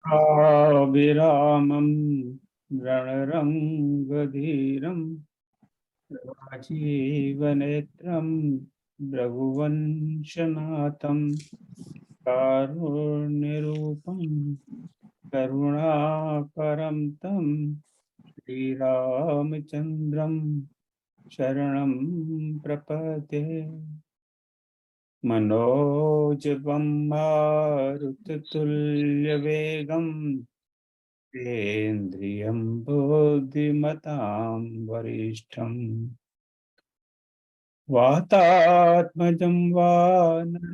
अभिरामं रणरङ्गधीरं राजीवनेत्रं रघुवंशनाथं कारुण्यरूपं करुणाकरं तं श्रीरामचन्द्रं शरणं प्रपद्ये। मनोजवं मारुततुल्यवेगं तेन्द्रियं बुद्धिमतां वरिष्ठं वातात्मजं वानरयोधमुख्यं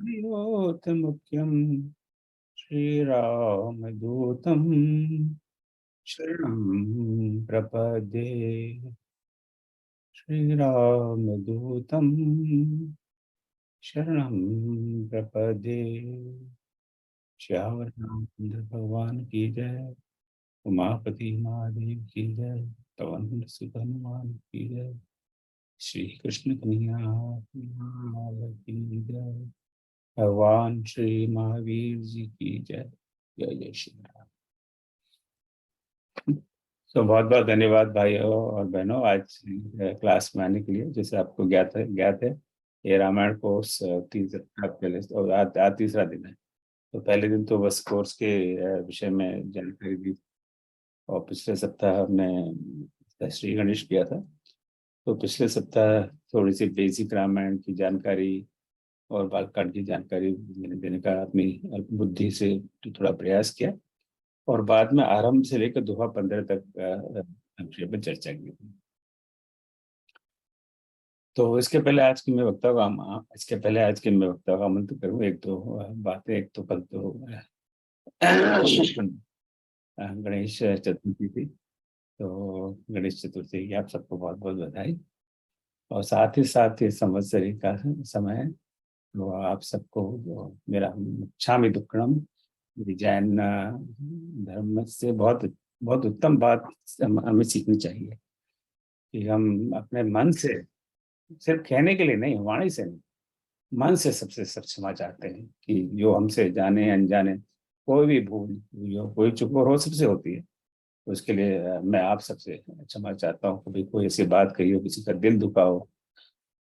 श्रीरामदूतं शरणं प्रपद्ये। श्रीरामदूतं शरणं प्रपद्ये। श्याम रामचंद्र भगवान की जय। उमापति महादेव की जय। पवन सुत हनुमान की जय। श्री कृष्ण कन्हैया लाल की जय। भगवान श्री महावीर जी की जय। जय जय श्री राम। तो बहुत बहुत धन्यवाद भाइयों और बहनों, आज क्लास में आने के लिए। जैसे आपको ज्ञात है ये रामायण कोर्स तीसरा पहले और आज तीसरा दिन है। तो पहले दिन तो बस कोर्स के विषय में जानकारी दी और पिछले सप्ताह हमने श्री गणेश किया था। तो पिछले सप्ताह थोड़ी सी बेसिक रामायण की जानकारी और बालकांड की जानकारी देने का अपनी बुद्धि से थोड़ा प्रयास किया और बाद में आरंभ से लेकर दोहा 15 तक विषय पर चर्चा की। तो इसके पहले आज के मैं वक्ता का आमंत्रण करूँ। एक दो बातें। एक तो कल तो गणेश चतुर्थी थी। तो गणेश चतुर्थी की आप सबको बहुत बहुत बधाई। और साथ ही संवत्सरी का समय है। तो आप सबको मेरा क्षामि दुक्कड़म। जैन धर्म से बहुत बहुत उत्तम बात हमें सीखनी चाहिए कि हम अपने मन से, सिर्फ कहने के लिए नहीं, वाणी से नहीं, मन से सबसे सब क्षमा चाहते हैं कि जो हमसे जाने अनजाने कोई भी भूल हुई हो, कोई चूक हो सबसे होती है। तो उसके लिए मैं आप सबसे क्षमा चाहता हूँ। कभी कोई ऐसी बात कही हो, किसी का दिल दुखा हो।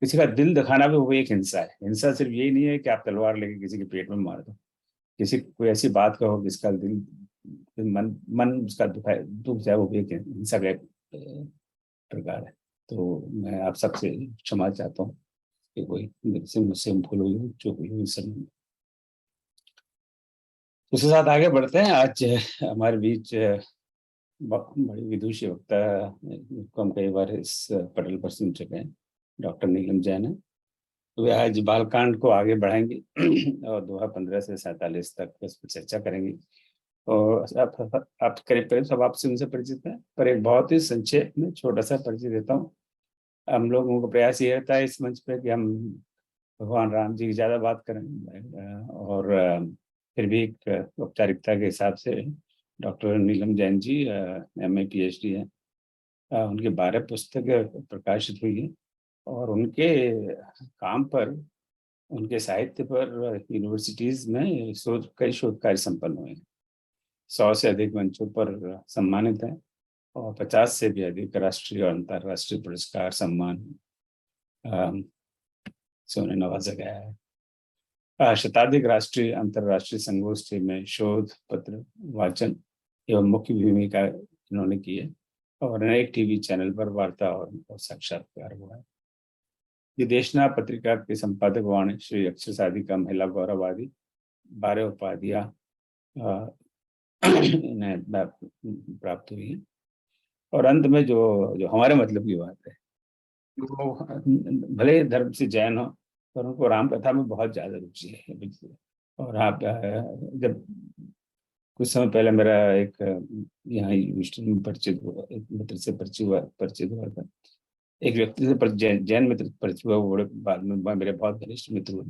किसी का दिल दिखाना भी वो एक हिंसा है। हिंसा सिर्फ यही नहीं है कि आप तलवार लेके किसी के पेट में मार दो। किसी कोई ऐसी बात कहो जिसका दिल मन मन उसका दुख जाए, वो भी एक हिंसा का एक प्रकार है। तो मैं आप सबसे क्षमा चाहता हूँ कि कोई मेरे से मुझसे भूल हुई हो, चूक हुई हो इस समय। उसके साथ आगे बढ़ते हैं। आज हमारे बीच बड़ी विदुषी वक्ता को हम कई बार इस पटल पर सुन चुके हैं, डॉक्टर नीलम जैन है। तो वे आज बालकांड को आगे बढ़ाएंगे और दोहा 15 से 47 तक इस पर चर्चा करेंगे। और आप करीब करीब सब आपसे उनसे परिचित हैं, पर एक बहुत ही संक्षेप में छोटा सा परिचय देता हूँ। हम लोगों का प्रयास ये रहता है इस मंच पे कि हम भगवान राम जी की ज्यादा बात करें। और फिर भी एक औपचारिकता के हिसाब से डॉक्टर नीलम जैन जी MA PhD है। उनकी 12 पुस्तकें प्रकाशित हुई हैं और उनके काम पर, उनके साहित्य पर यूनिवर्सिटीज में कई शोध कार्य संपन्न हुए हैं। 100 से अधिक मंचों पर सम्मानित हैं और 50 से भी अधिक राष्ट्रीय और अंतर्राष्ट्रीय पुरस्कार सम्मान से उन्हें नवाजा गया है। शताधिक राष्ट्रीय अंतर्राष्ट्रीय संगोष्ठी में शोध पत्र वाचन एवं मुख्य भूमिका इन्होंने की है और अनेक टीवी चैनल पर वार्ता और साक्षात्कार हुआ है। विदेशना पत्रिका के संपादक वाणी श्री अक्षर साधिका महिला गौरववादी 12 उपाधियां इन्हें प्राप्त हुई है। और अंत में जो जो हमारे मतलब की बात है, वो भले ही धर्म से जैन हो पर उनको राम कथा में बहुत ज्यादा रुचि है। और आप जब कुछ समय पहले मेरा एक यहाँ यूनिवर्सिटी में परिचित हुआ, एक मित्र से परिचित हुआ था। एक व्यक्ति से जैन मित्र परिचित हुआ, वो बड़े बाद में मेरे बहुत घनिष्ठ मित्र हुए।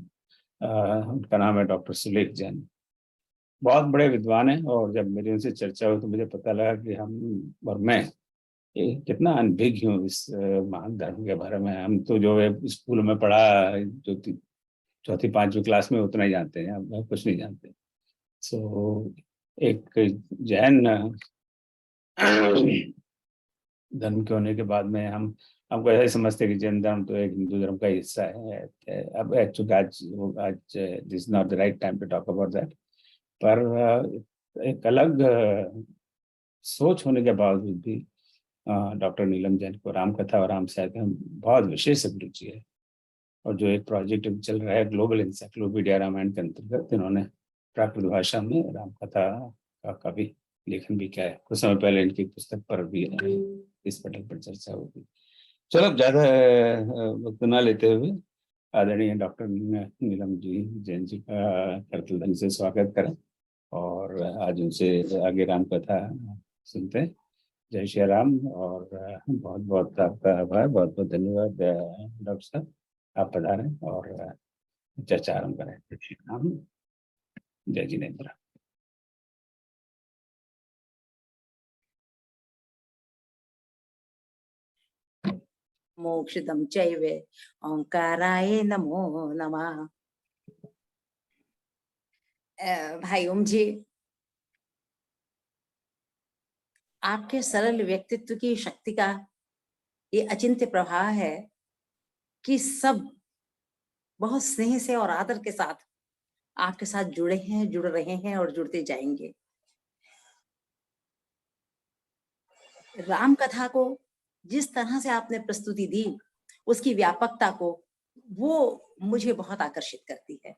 उनका नाम है डॉक्टर सुलेख जैन। बहुत बड़े विद्वान हैं और जब मेरी उनसे चर्चा हुई तो मुझे पता लगा कि हम और मैं कितना अनभिज्ञ हूँ इस महान धर्म के बारे में। हम तो जो है स्कूल में पढ़ा, जो चौथी पांचवी क्लास में, उतना ही जानते हैं, हम कुछ नहीं जानते। सो एक जैन धर्म के होने के बाद में हमको ऐसा समझते हैं कि जैन धर्म तो एक हिंदू धर्म का हिस्सा है। अब एक्चुअली आज this not the right time to talk about that. पर एक अलग सोच होने के बावजूद भी डॉक्टर नीलम जैन को रामकथा और राम साहित्य में बहुत विशेष रुचि है। और जो एक प्रोजेक्ट चल रहा है ग्लोबल इंसाइक्लोपीडिया रामायण के अंतर्गत, इन्होंने प्राकृत भाषा में रामकथा का भी लेखन भी किया है। कुछ समय पहले इनकी पुस्तक पर भी इस पटल पर चर्चा होगी। चलो, अब ज्यादा वक्त न लेते हुए आदरणीय डॉक्टर नीलम जी जैन जी का करतल ध्वनि से स्वागत करें और आज उनसे आगे राम कथा सुनते हैं। जय श्री राम। और बहुत बहुत आपका आभार, बहुत बहुत धन्यवाद डॉक्टर साहब, आप पधारें और चर्चा आरंभ करें। जय श्री राम। जय जिनेन्द्र। मोक्षदं चैव ओंकाराय नमो नमः। भाई ओम जी, आपके सरल व्यक्तित्व की शक्ति का ये अचिंत्य प्रभाव है कि सब बहुत स्नेह से और आदर के साथ आपके साथ जुड़े हैं, जुड़ रहे हैं और जुड़ते जाएंगे। राम कथा को जिस तरह से आपने प्रस्तुति दी, उसकी व्यापकता को, वो मुझे बहुत आकर्षित करती है।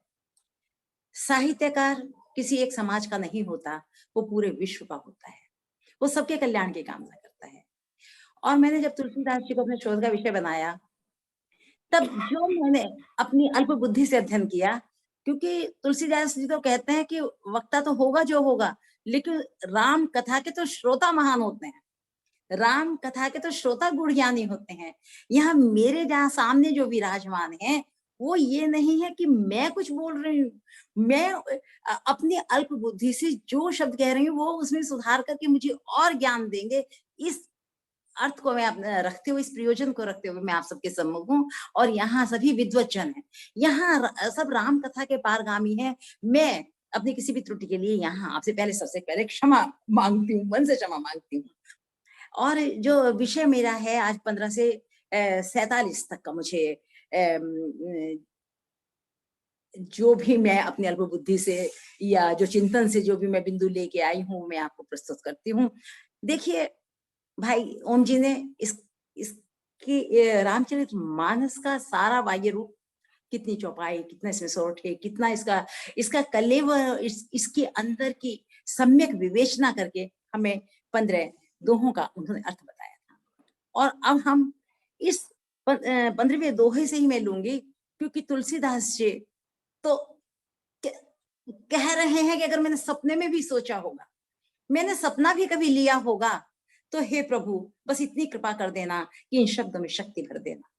साहित्यकार किसी एक समाज का नहीं होता, वो पूरे विश्व का होता है। वो सबके कल्याण की कामना करता है। और मैंने जब तुलसीदास जी को अपने शोध का विषय बनाया, तब जो मैंने अपनी अल्प बुद्धि से अध्ययन किया, क्योंकि तुलसीदास जी तो कहते हैं कि वक्ता तो होगा जो होगा, लेकिन राम कथा के तो श्रोता महान होते हैं। राम कथा के तो श्रोता गुण ज्ञानी होते हैं। यहाँ मेरे जहाँ सामने जो विराजमान है, वो ये नहीं है कि मैं कुछ बोल रही हूँ, मैं अपनी अल्प बुद्धि से जो शब्द कह रही हूँ वो उसमें सुधार करके मुझे और ज्ञान देंगे। इस अर्थ को मैं रखते हुए, इस प्रयोजन को रखते हुए मैं आप सबके सम्मुख हूँ। और यहाँ सभी विद्वज्जन हैं, यहाँ सब राम कथा के पारगामी हैं। मैं अपनी किसी भी त्रुटि के लिए यहाँ आपसे सबसे पहले क्षमा मांगती हूँ, मन से क्षमा मांगती हूँ। और जो विषय मेरा है आज 15 से 47 तक का, मुझे जो भी मैं अपनी अल्प बुद्धि से या जो चिंतन से जो भी मैं बिंदु लेके आई हूँ, मैं आपको प्रस्तुत करती हूँ। देखिए भाई ओम जी ने इसकी रामचरितमानस का सारा बाह्य रूप, कितनी चौपाई, कितना इसमें सोट है, कितना इसका कलेवर, इसके अंदर की सम्यक विवेचना करके हमें 15 दोहों का उन्होंने अर्थ बताया था। और अब हम इस 15वें दोहे से ही मैं लूंगी, क्योंकि तुलसीदास जी तो कह रहे हैं कि अगर मैंने सपने में भी सोचा होगा, मैंने सपना भी कभी लिया होगा, तो हे प्रभु बस इतनी कृपा कर देना कि इन शब्दों में शक्ति भर देना।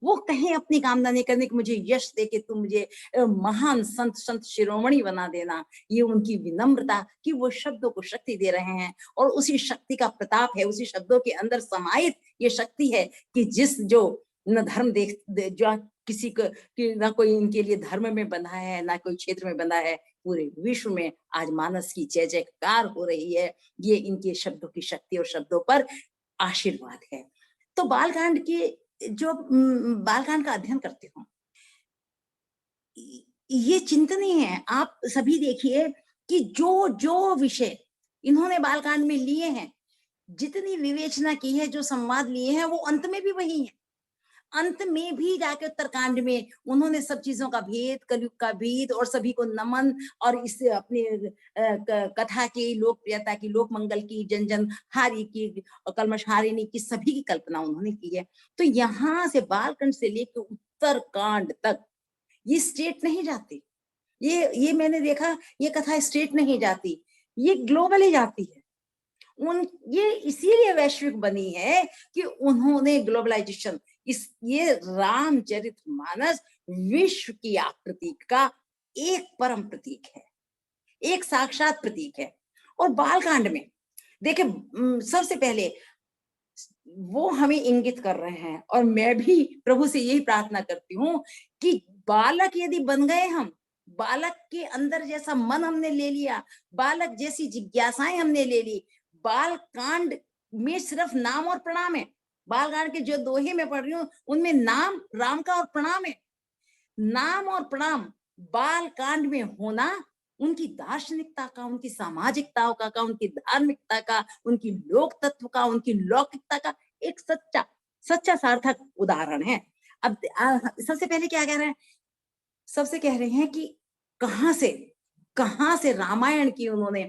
वो कहीं अपनी कामना नहीं करने कि मुझे यश दे के तुम मुझे महान संत शिरोमणि बना देना। ये उनकी विनम्रता कि वो शब्दों को शक्ति दे रहे हैं, और उसी शक्ति का प्रताप है, उसी शब्दों के अंदर समाहित ये शक्ति है कि जिस जो न धर्म जो किसी को कि ना कोई इनके लिए धर्म में बंधा है, ना कोई क्षेत्र में बंधा है, पूरे विश्व में आज मानस की जय जयकार हो रही है। ये इनके शब्दों की शक्ति और शब्दों पर आशीर्वाद है। तो बालकांड का अध्ययन करती हूँ, ये चिंतनीय है। आप सभी देखिए कि जो विषय इन्होंने बालकांड में लिए हैं, जितनी विवेचना की है, जो संवाद लिए हैं, वो अंत में भी वही है। अंत में भी जाके उत्तरकांड में उन्होंने सब चीजों का भेद, कलयुग का भेद और सभी को नमन, और इस अपने कथा की लोकप्रियता की, लोक मंगल की, जन जन हारी की, कलमश हारिणी की, सभी की कल्पना उन्होंने की है। तो यहाँ से बालकांड से लेकर उत्तरकांड तक ये स्टेट नहीं जाती। ये मैंने देखा, ये कथा स्टेट नहीं जाती, ये ग्लोबली जाती है। ये इसीलिए वैश्विक बनी है कि उन्होंने ग्लोबलाइजेशन, ये रामचरितमानस विश्व की आकृति का एक परम प्रतीक है, एक साक्षात प्रतीक है। और बालकांड में देखिए, सबसे पहले वो हमें इंगित कर रहे हैं, और मैं भी प्रभु से यही प्रार्थना करती हूँ कि बालक यदि बन गए हम, बालक के अंदर जैसा मन हमने ले लिया, बालक जैसी जिज्ञासाएं हमने ले ली। बाल कांड में सिर्फ नाम और प्रणाम है। बाल कांड के जो दोहे मैं पढ़ रही हूँ उनमें नाम राम का और प्रणाम है। नाम और प्रणाम बाल कांड में होना उनकी दार्शनिकता का, उनकी सामाजिकताओं का, उनकी धार्मिकता का, उनकी लोक तत्व का, उनकी लौकिकता का एक सच्चा सच्चा सार्थक उदाहरण है। अब सबसे पहले क्या कह रहे हैं? सबसे कह रहे हैं कि कहां से रामायण की उन्होंने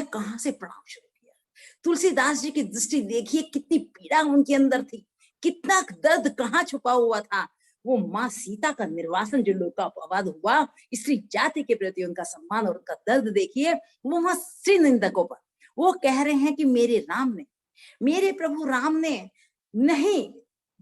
कहां से प्रणाम शुरू किया। तुलसीदास जी की दृष्टि देखिए, कितनी पीड़ा उनके अंदर थी, कितना दर्द कहाँ छुपा हुआ था। वो माँ सीता का निर्वासन जो लोकापवाद हुआ, स्त्री जाति के प्रति उनका सम्मान और उनका दर्द देखिए, वो वहां स्त्री निंदकों पर वो कह रहे हैं कि मेरे प्रभु राम ने नहीं,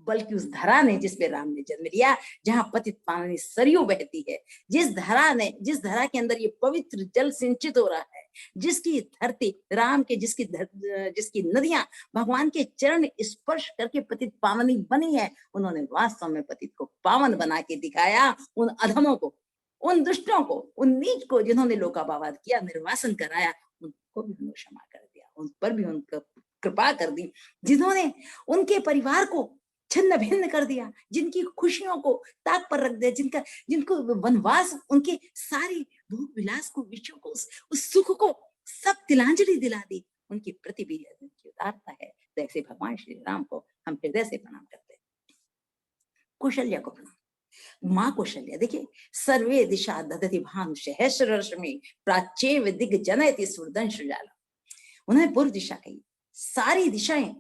बल्कि उस धरा ने जिसपे राम ने जन्म लिया, जहां पतित पावनी सरयू बहती है, जिस धरा के अंदर ये पवित्र जल सिंचित हो रहा है, जिसकी धरती राम के जिसकी नदियां भगवान के चरण स्पर्श करके पतित पावनी बनी है, उन्होंने वास्तव में पतित को पावन बना के दिखाया। उन अधमों को, उन दुष्टों को, उन नीच को जिन्होंने लोकापवाद किया, निर्वासन कराया, उनको भी उन्होंने क्षमा कर दिया, उन पर भी उनको कृपा कर दी। जिन्होंने उनके परिवार को छिन्न भिन्न कर दिया, जिनकी खुशियों को ताक पर रख दिया, जिनको वनवास, उनके सारी भोग विलास को, विषयों को, उस सुख को सब तिलांजलि दिला दी, उनके प्रति भी उनकी उदारता है। तो ऐसे भगवान श्री राम को हम हृदय से प्रणाम करते हैं। कौशल्या को प्रणाम। माँ कौशल्या देखिए, सर्वे दिशा ददति भानु सहस्र रश्मि प्राच्येव दिग्जनयति सुरदंश जाला। उन्होंने पूर्व दिशा कही, सारी दिशाएं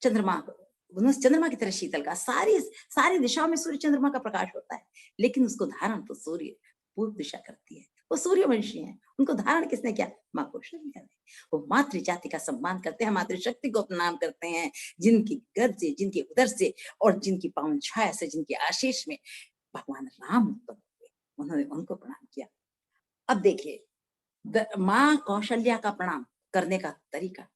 चंद्रमा की तरह शीतल का, सारी दिशाओं में सूर्य चंद्रमा का प्रकाश होता है, लेकिन उसको धारण तो सूर्य पूर्व दिशा करती है। वो सूर्यवंशी है, उनको धारण किसने किया? माँ कौशल्या ने। वो मातृ जाति का सम्मान करते हैं, मातृशक्ति को प्रणाम करते हैं, जिनकी गर्भ से, जिनके उदर से और जिनकी पावन छाया से, जिनके आशीष में भगवान राम उत्पन्न हुए, उन्होंने उनको प्रणाम किया। अब देखिए माँ कौशल्या का प्रणाम करने का तरीका,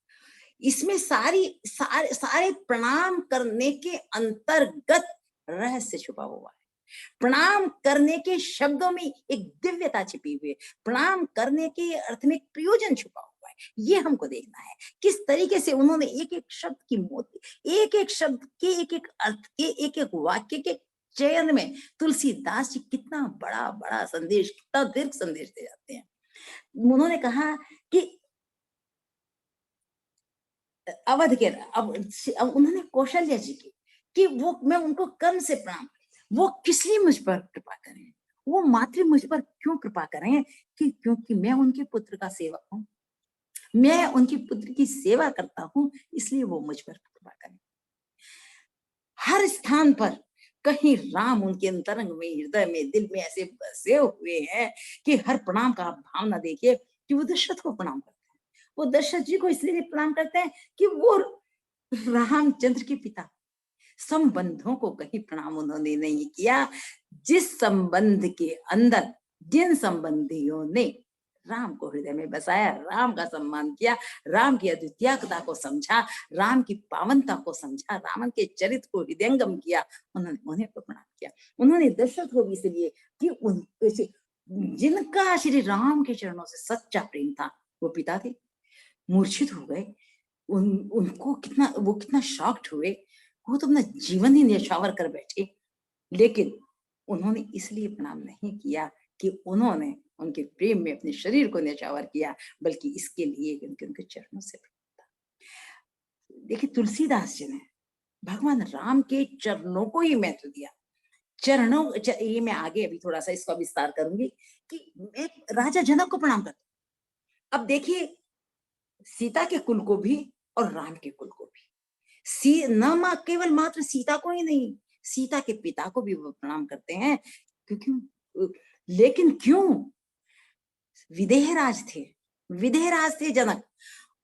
इसमें सारे प्रणाम करने के अंतर्गत रहस्य छुपा हुआ है। प्रणाम करने के शब्दों में एक दिव्यता छिपी हुई है, प्रणाम करने के अर्थ में एक प्रयोजन छुपा हुआ है। ये हमको देखना है, किस तरीके से उन्होंने एक एक शब्द की मोती, एक एक शब्द के एक एक अर्थ के, एक एक वाक्य के चयन में तुलसीदास जी कितना बड़ा बड़ा संदेश, कितना दीर्घ संदेश दे जाते हैं। उन्होंने कहा कि अवध के अब उन्होंने कौशल्या जी की कि वो, मैं उनको कर्म से प्रणाम, वो किस लिए मुझ पर कृपा करें, वो मात्र मुझ पर क्यों कृपा करें? कि क्योंकि मैं उनके पुत्र का सेवक हूं, मैं उनकी पुत्र की सेवा करता हूं, इसलिए वो मुझ पर कृपा करें। हर स्थान पर कहीं राम उनके अंतरंग में, हृदय में, दिल में ऐसे बसे हुए हैं कि हर प्रणाम का भावना देखिए कि वो दशरथ को प्रणाम करते हैं। वो दशरथ जी को इसलिए प्रणाम करते हैं कि वो रामचंद्र के पिता। संबंधों को कहीं प्रणाम उन्होंने नहीं किया, जिस संबंध के अंदर जिन संबंधियों ने राम को हृदय में बसाया, राम का सम्मान किया, राम की अद्वितीयता को समझा, राम की पावनता को समझा, राम के चरित्र को हृदयंगम किया, उन्होंने उन्हें प्रणाम किया। उन्होंने दशरथ को भी इसलिए कि जिनका श्री राम के चरणों से सच्चा प्रेम था, वो पिता थे, मूर्छित हो गए, उनको कितना शॉक्ड हुए, वो तो अपना जीवन ही न्यौछावर कर बैठे। लेकिन उन्होंने इसलिए प्रणाम नहीं किया कि उन्होंने उनके प्रेम में अपने शरीर को न्यौछावर किया, बल्कि इसके लिए कि उनके चरणों से प्रेम था। देखिए तुलसीदास जी ने भगवान राम के चरणों को ही महत्व दिया। ये मैं आगे अभी थोड़ा सा इसका विस्तार करूंगी कि मैं राजा जनक को प्रणाम करता हूं। अब देखिए, सीता के कुल को भी और राम के कुल को भी, केवल मात्र सीता को ही नहीं, सीता के पिता को भी वो प्रणाम करते हैं। क्योंकि लेकिन क्यों? विदेहराज थे जनक।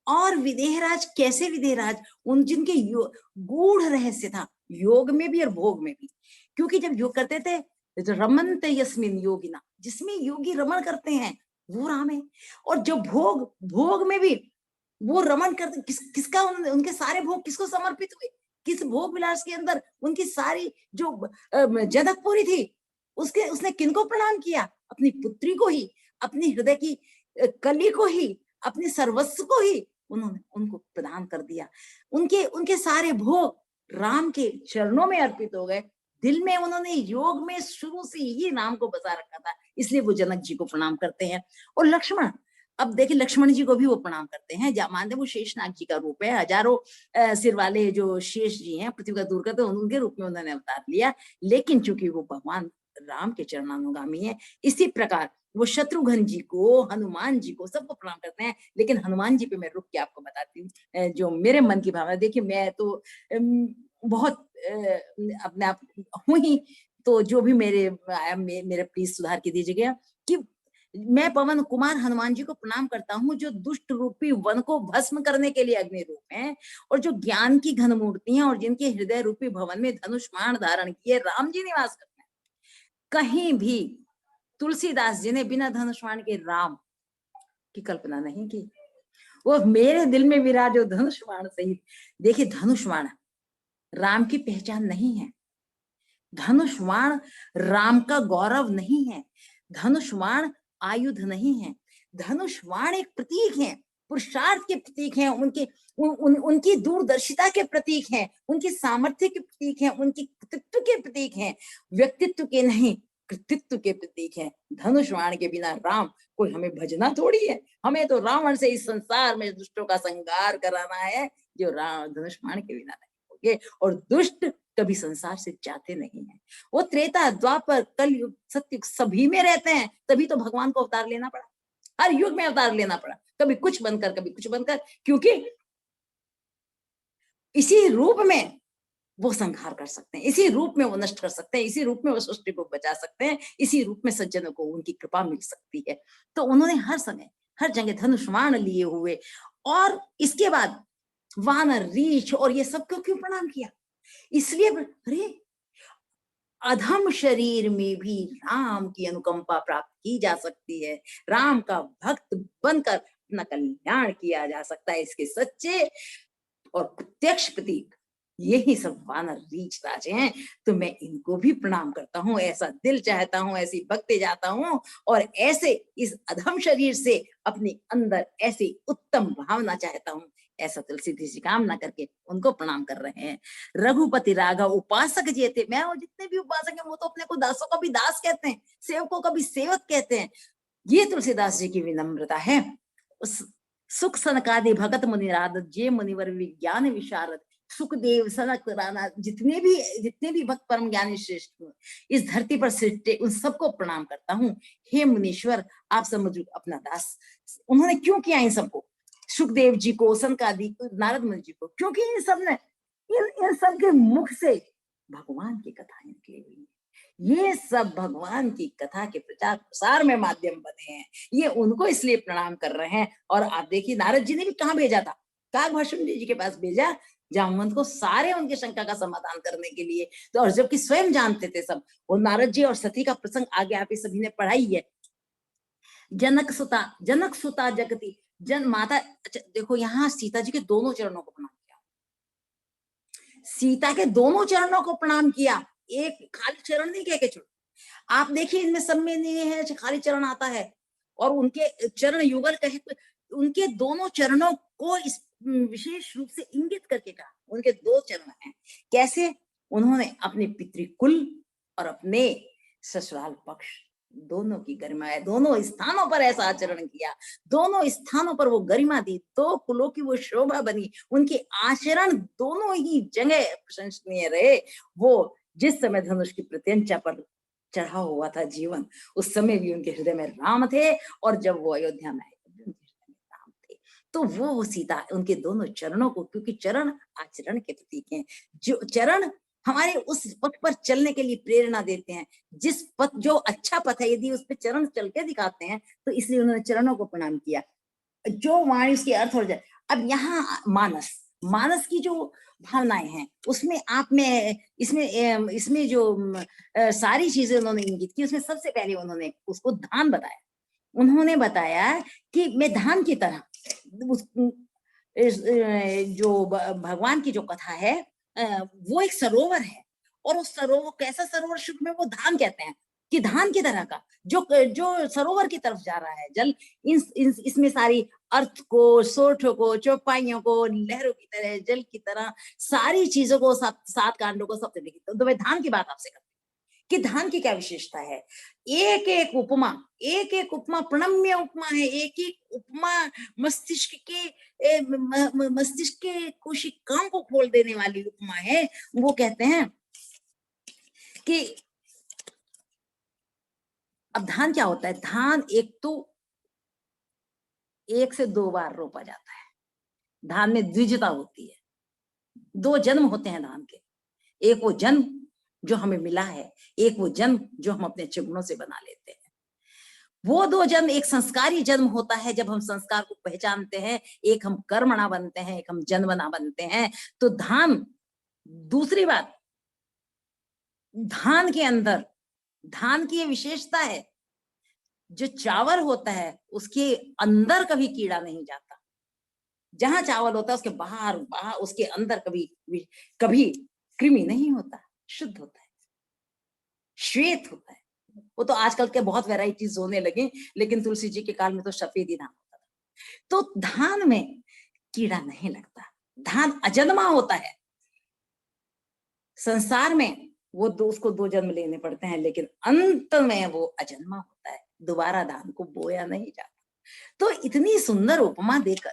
और विदेहराज कैसे विदेहराज? उन जिनके गूढ़ रहस्य था, योग में भी और भोग में भी। क्योंकि जब योग करते थे, रमन्ते यस्मिन योगिना, जिसमें योगी रमण करते हैं वो राम है। और जो भोग में भी वो रमन करते, किसका उनके सारे भोग किसको समर्पित हुए? किस भोग विलास के अंदर उनकी सारी जो जनकपुरी थी, उसने किनको प्रणाम किया? अपनी पुत्री को ही, अपनी हृदय की कली को ही, अपने सर्वस्व को ही उन्होंने उनको प्रदान कर दिया। उनके सारे भोग राम के चरणों में अर्पित हो गए। दिल में उन्होंने योग में शुरू से ही राम को बसा रखा था, इसलिए वो जनक जी को प्रणाम करते हैं। और लक्ष्मण, अब देखिए लक्ष्मण जी को भी वो प्रणाम करते हैं, मानते वो शेषनाग जी का रूप है, हजारों सिर वाले जो शेष जी हैं पृथ्वी का दूर करते, उनके रूप में उन्होंने अवतार लिया। लेकिन चूंकि वो भगवान राम के चरणानुगामी है, इसी प्रकार वो शत्रुघ्न जी को, हनुमान जी को, सबको प्रणाम करते हैं। लेकिन हनुमान जी पे मैं रुक के आपको बताती हूँ जो मेरे मन की भावना। देखिए मैं तो बहुत अपने आप हूँ ही, तो जो भी मेरे प्लीज सुधार की दीजिएगा कि मैं पवन कुमार हनुमान जी को प्रणाम करता हूँ, जो दुष्ट रूपी वन को भस्म करने के लिए अग्नि रूप हैं, और जो ज्ञान की घन मूर्ति हैं, और जिनके हृदय रूपी भवन में धनुष बाण धारण किए राम जी निवास करते हैं। कहीं भी तुलसीदास जी ने बिना धनुष बाण के राम की कल्पना नहीं की। वो मेरे दिल में विराजो धनुष बाण सहित। देखिए धनुष बाण राम की पहचान नहीं है, धनुष बाण राम का गौरव नहीं है, धनुष बाण आयुध नहीं है, धनुष बाण एक प्रतीक है, पुरुषार्थ के प्रतीक हैं, उनकी दूरदर्शिता के प्रतीक हैं, उनकी सामर्थ्य के प्रतीक हैं, उनकी कृतित्व के प्रतीक हैं, व्यक्तित्व के नहीं कृतित्व के प्रतीक हैं। धनुष बाण के बिना राम कोई हमें भजना थोड़ी है, हमें तो रावण से इस संसार में दुष्टों का संहार कराना है, जो राम धनुष बाण के बिना नहीं होंगे। और दुष्ट कभी संसार से जाते नहीं है, वो त्रेता द्वापर कलयुग सतयुग सभी में रहते हैं, तभी तो भगवान को अवतार लेना पड़ा, हर युग में अवतार लेना पड़ा, कभी कुछ बनकर कभी कुछ बनकर, क्योंकि इसी रूप में वो संहार कर सकते हैं, इसी रूप में वो नष्ट कर सकते हैं, इसी रूप में वो सृष्टि को बचा सकते हैं, इसी रूप में सज्जनों को उनकी कृपा मिल सकती है। तो उन्होंने हर समय हर जगह धनुष बाण लिए हुए, और इसके बाद वानर रीछ और ये सब क्यों प्रणाम किया? इसलिए अरे अधम शरीर में भी राम की अनुकंपा प्राप्त की जा सकती है, राम का भक्त बनकर अपना कल्याण किया जा सकता है। इसके सच्चे और प्रत्यक्ष प्रतीक यही सब वानर रीछ राज हैं। तो मैं इनको भी प्रणाम करता हूँ, ऐसा दिल चाहता हूँ, ऐसी भक्ति जाता हूँ, और ऐसे इस अधम शरीर से अपने अंदर ऐसी उत्तम भावना चाहता हूँ। ऐसा तुलसीदास जी कामना करके उनको प्रणाम कर रहे हैं। रघुपति राघव उपासक जी थे, मैं और जितने भी उपासक हैं वो तो अपने को दासों का भी दास कहते हैं, सेवकों का भी सेवक कहते हैं। ये तुलसीदास जी की विनम्रता है। सुख सनकादि भगत मुनिराद जे मुनिवर विज्ञान विशारद, सुखदेव सनक राणा जितने भी भक्त परम ज्ञानी श्रेष्ठ इस धरती पर सृष्टि, उन सबको प्रणाम करता हूँ। हे मुनीश्वर आप समझ अपना दास। उन्होंने क्यों किया इन सबको? सुखदेव जी को, सनकादि, नारद मुनि जी को, क्योंकि इन सब ने इन सब के मुख से भगवान की कथा निकली हुई है। ये सब भगवान की कथा के प्रचार प्रसार में माध्यम बने हैं, ये उनको इसलिए प्रणाम कर रहे हैं। और आप देखिए नारद जी ने भी कहाँ भेजा था? काकभूषण जी के पास भेजा, जामवंत को, सारे उनके शंका का समाधान करने के लिए। तो और जबकि स्वयं जानते थे सब, वो नारद जी और सती का प्रसंग आगे आप सभी ने पढ़ाई है। जनक सुता जगती जन माता। अच्छा देखो यहाँ सीता जी के दोनों चरणों को प्रणाम किया, सीता के दोनों चरणों को प्रणाम किया, एक खाली चरण नहीं कह के छोड़। आप देखिए इनमें सब में नहीं है खाली चरण आता है, और उनके चरण युगल कहे तो उनके दोनों चरणों को इस विशेष रूप से इंगित करके कहा, उनके दो चरण हैं। कैसे? उन्होंने अपने पितृकुल और अपने ससुराल पक्ष दोनों की गरिमा है, दोनों स्थानों पर ऐसा आचरण किया, दोनों स्थानों पर वो गरिमा दी, दो कुलों की वो शोभा बनी, उनके आचरण दोनों ही जगह प्रशंसनीय रहे। वो जिस समय धनुष की प्रत्यंचा पर चढ़ा हुआ था जीवन, उस समय भी उनके हृदय में राम थे, और जब वो अयोध्या में आए उनके हृदय में राम थे। तो वो सीता उनके दोनों चरणों को, क्योंकि चरण आचरण के प्रतीक हैं, जो चरण हमारे उस पथ पर चलने के लिए प्रेरणा देते हैं, जिस पथ जो अच्छा पथ है, यदि उस पर चरण चल के दिखाते हैं, तो इसलिए उन्होंने चरणों को प्रणाम किया। जो वाणी उसके अर्थ हो जाए। अब यहाँ मानस की जो भावनाएं हैं, उसमें आप में इसमें जो सारी चीजें उन्होंने इंगित की, उसमें सबसे पहले उन्होंने उसको धान बताया। उन्होंने बताया कि मैं धान की तरह जो भगवान की जो कथा है वो एक सरोवर है, और उस सरोवर कैसा सरोवर, शुभ में वो धान कहते हैं। कि धान की तरह का जो जो सरोवर की तरफ जा रहा है जल, इसमें सारी अर्थ को, सोठों को, चौपाइयों को, लहरों की तरह, जल की तरह सारी चीजों को, सात कांडों को सब लिखित। तो मैं धान की बात आपसे करती हूँ कि धान की क्या विशेषता है। एक एक उपमा प्रणम्य उपमा है, एक एक उपमा मस्तिष्क के कोशिकाओं को खोल देने वाली उपमा है। वो कहते हैं कि अब धान क्या होता है, धान एक तो 1 से 2 बार रोपा जाता है, धान में द्विजता होती है, 2 जन्म होते हैं धान के, एक वो जन्म जो हमें मिला है, एक वो जन्म जो हम अपने चिगुणों से बना लेते हैं। वो 2 जन्म, एक संस्कारी जन्म होता है जब हम संस्कार को पहचानते हैं, एक हम कर्मणा बनते हैं, एक हम जन्मना बनते हैं। तो धान, दूसरी बात, धान के अंदर, धान की ये विशेषता है, जो चावल होता है उसके अंदर कभी कीड़ा नहीं जाता। जहां चावल होता है उसके बाहर उसके अंदर कभी कृमि नहीं होता, शुद्ध होता है, श्वेत होता है। वो तो आजकल के बहुत वैरायटीज होने लगे, लेकिन तुलसी जी के काल में तो सफेद ही धान होता था। तो धान में कीड़ा नहीं लगता, धान अजन्मा होता है। संसार में वो उसको 2 जन्म लेने पड़ते हैं, लेकिन अंत में वो अजन्मा होता है, दोबारा धान को बोया नहीं जाता। तो इतनी सुंदर उपमा देकर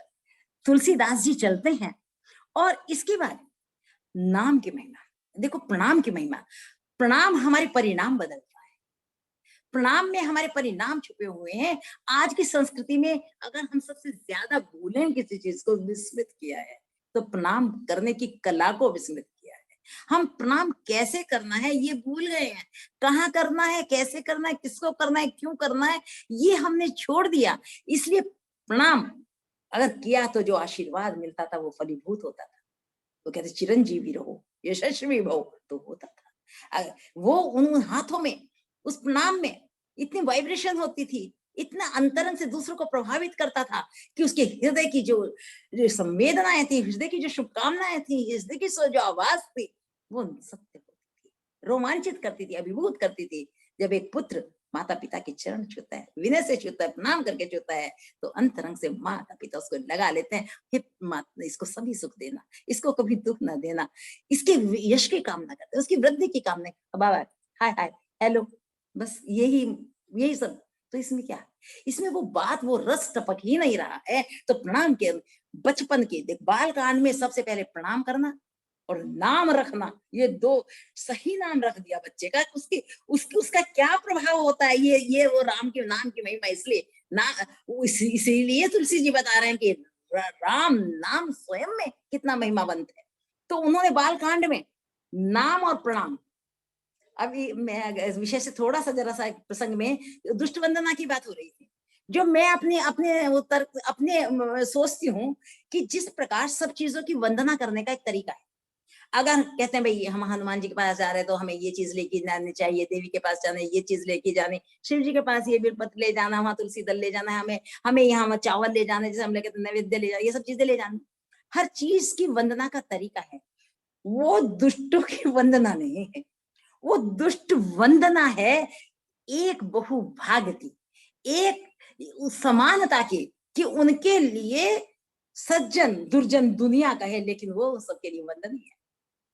तुलसीदास जी चलते हैं। और इसके बाद नाम की महिमा देखो, प्रणाम की महिमा। प्रणाम हमारे परिणाम बदलता है, प्रणाम में हमारे परिणाम छुपे हुए हैं। आज की संस्कृति में अगर हम सबसे ज्यादा भूलें किसी चीज को, विस्मृत किया है, तो प्रणाम करने की कला को विस्मृत किया है। हम प्रणाम कैसे करना है ये भूल गए हैं, कहाँ करना है, कैसे करना है, किसको करना है, क्यों करना है, ये हमने छोड़ दिया। इसलिए प्रणाम अगर किया तो जो आशीर्वाद मिलता था वो फलीभूत होता था। तो कहते चिरंजीवी रहो, यशस्वी भव, तो होता था। वो उन हाथों में, उस प्रणाम में इतनी वाइब्रेशन होती थी, इतना अंतरंग से दूसरों को प्रभावित करता था कि उसके हृदय की जो संवेदनाएं थी, हृदय की जो शुभकामनाएं थी, हृदय की जो आवाज थी, वो सत्य होती थी, रोमांचित करती थी, अभिभूत करती थी। जब एक पुत्र माता पिता के चरण छूता है, विनय से छूता है, प्रणाम करके छूता है, तो अंतरंग से माता पिता उसको लगा लेते हैं, हे माता इसको सभी सुख देना, इसको कभी दुख ना देना, इसके यश की कामना करते हैं, उसकी वृद्धि की कामना। बाबा हाय हाय हेलो, बस यही सब। तो इसमें क्या, इसमें वो बात, वो रस टपक ही नहीं रहा है। तो प्रणाम के बचपन के देख, बाल कांड में सबसे पहले प्रणाम करना और नाम रखना, ये 2 सही नाम रख दिया बच्चे का, उसका क्या प्रभाव होता है, ये वो राम के नाम की महिमा। इसलिए इसीलिए तुलसी जी बता रहे हैं कि राम नाम स्वयं में कितना महिमावंत है। तो उन्होंने बाल कांड में नाम और प्रणाम, अभी मैं इस विषय से थोड़ा सा जरा सा प्रसंग में दुष्ट वंदना की बात हो रही थी, जो मैं अपने सोचती हूँ कि जिस प्रकार सब चीजों की वंदना करने का एक तरीका है। अगर कहते हैं भाई हम हनुमान जी के पास जा रहे हैं तो हमें ये चीज लेके जानी चाहिए, देवी के पास जाना है ये चीज लेके जानी, शिव जी के पास ये बेलपत्र ले जाना, वहां तुलसी दल ले जाना है, हमें यहाँ चावल ले जाना है, जैसे हम लेके नैवेद्य ले जाना, ये सब चीजें ले जानी। हर चीज की वंदना का तरीका है, वो दुष्टों की वंदना नहीं है, वो दुष्ट वंदना है एक बहुभाग की, एक समानता की, कि उनके लिए सज्जन दुर्जन दुनिया का है, लेकिन वो सबके लिए वंदन है,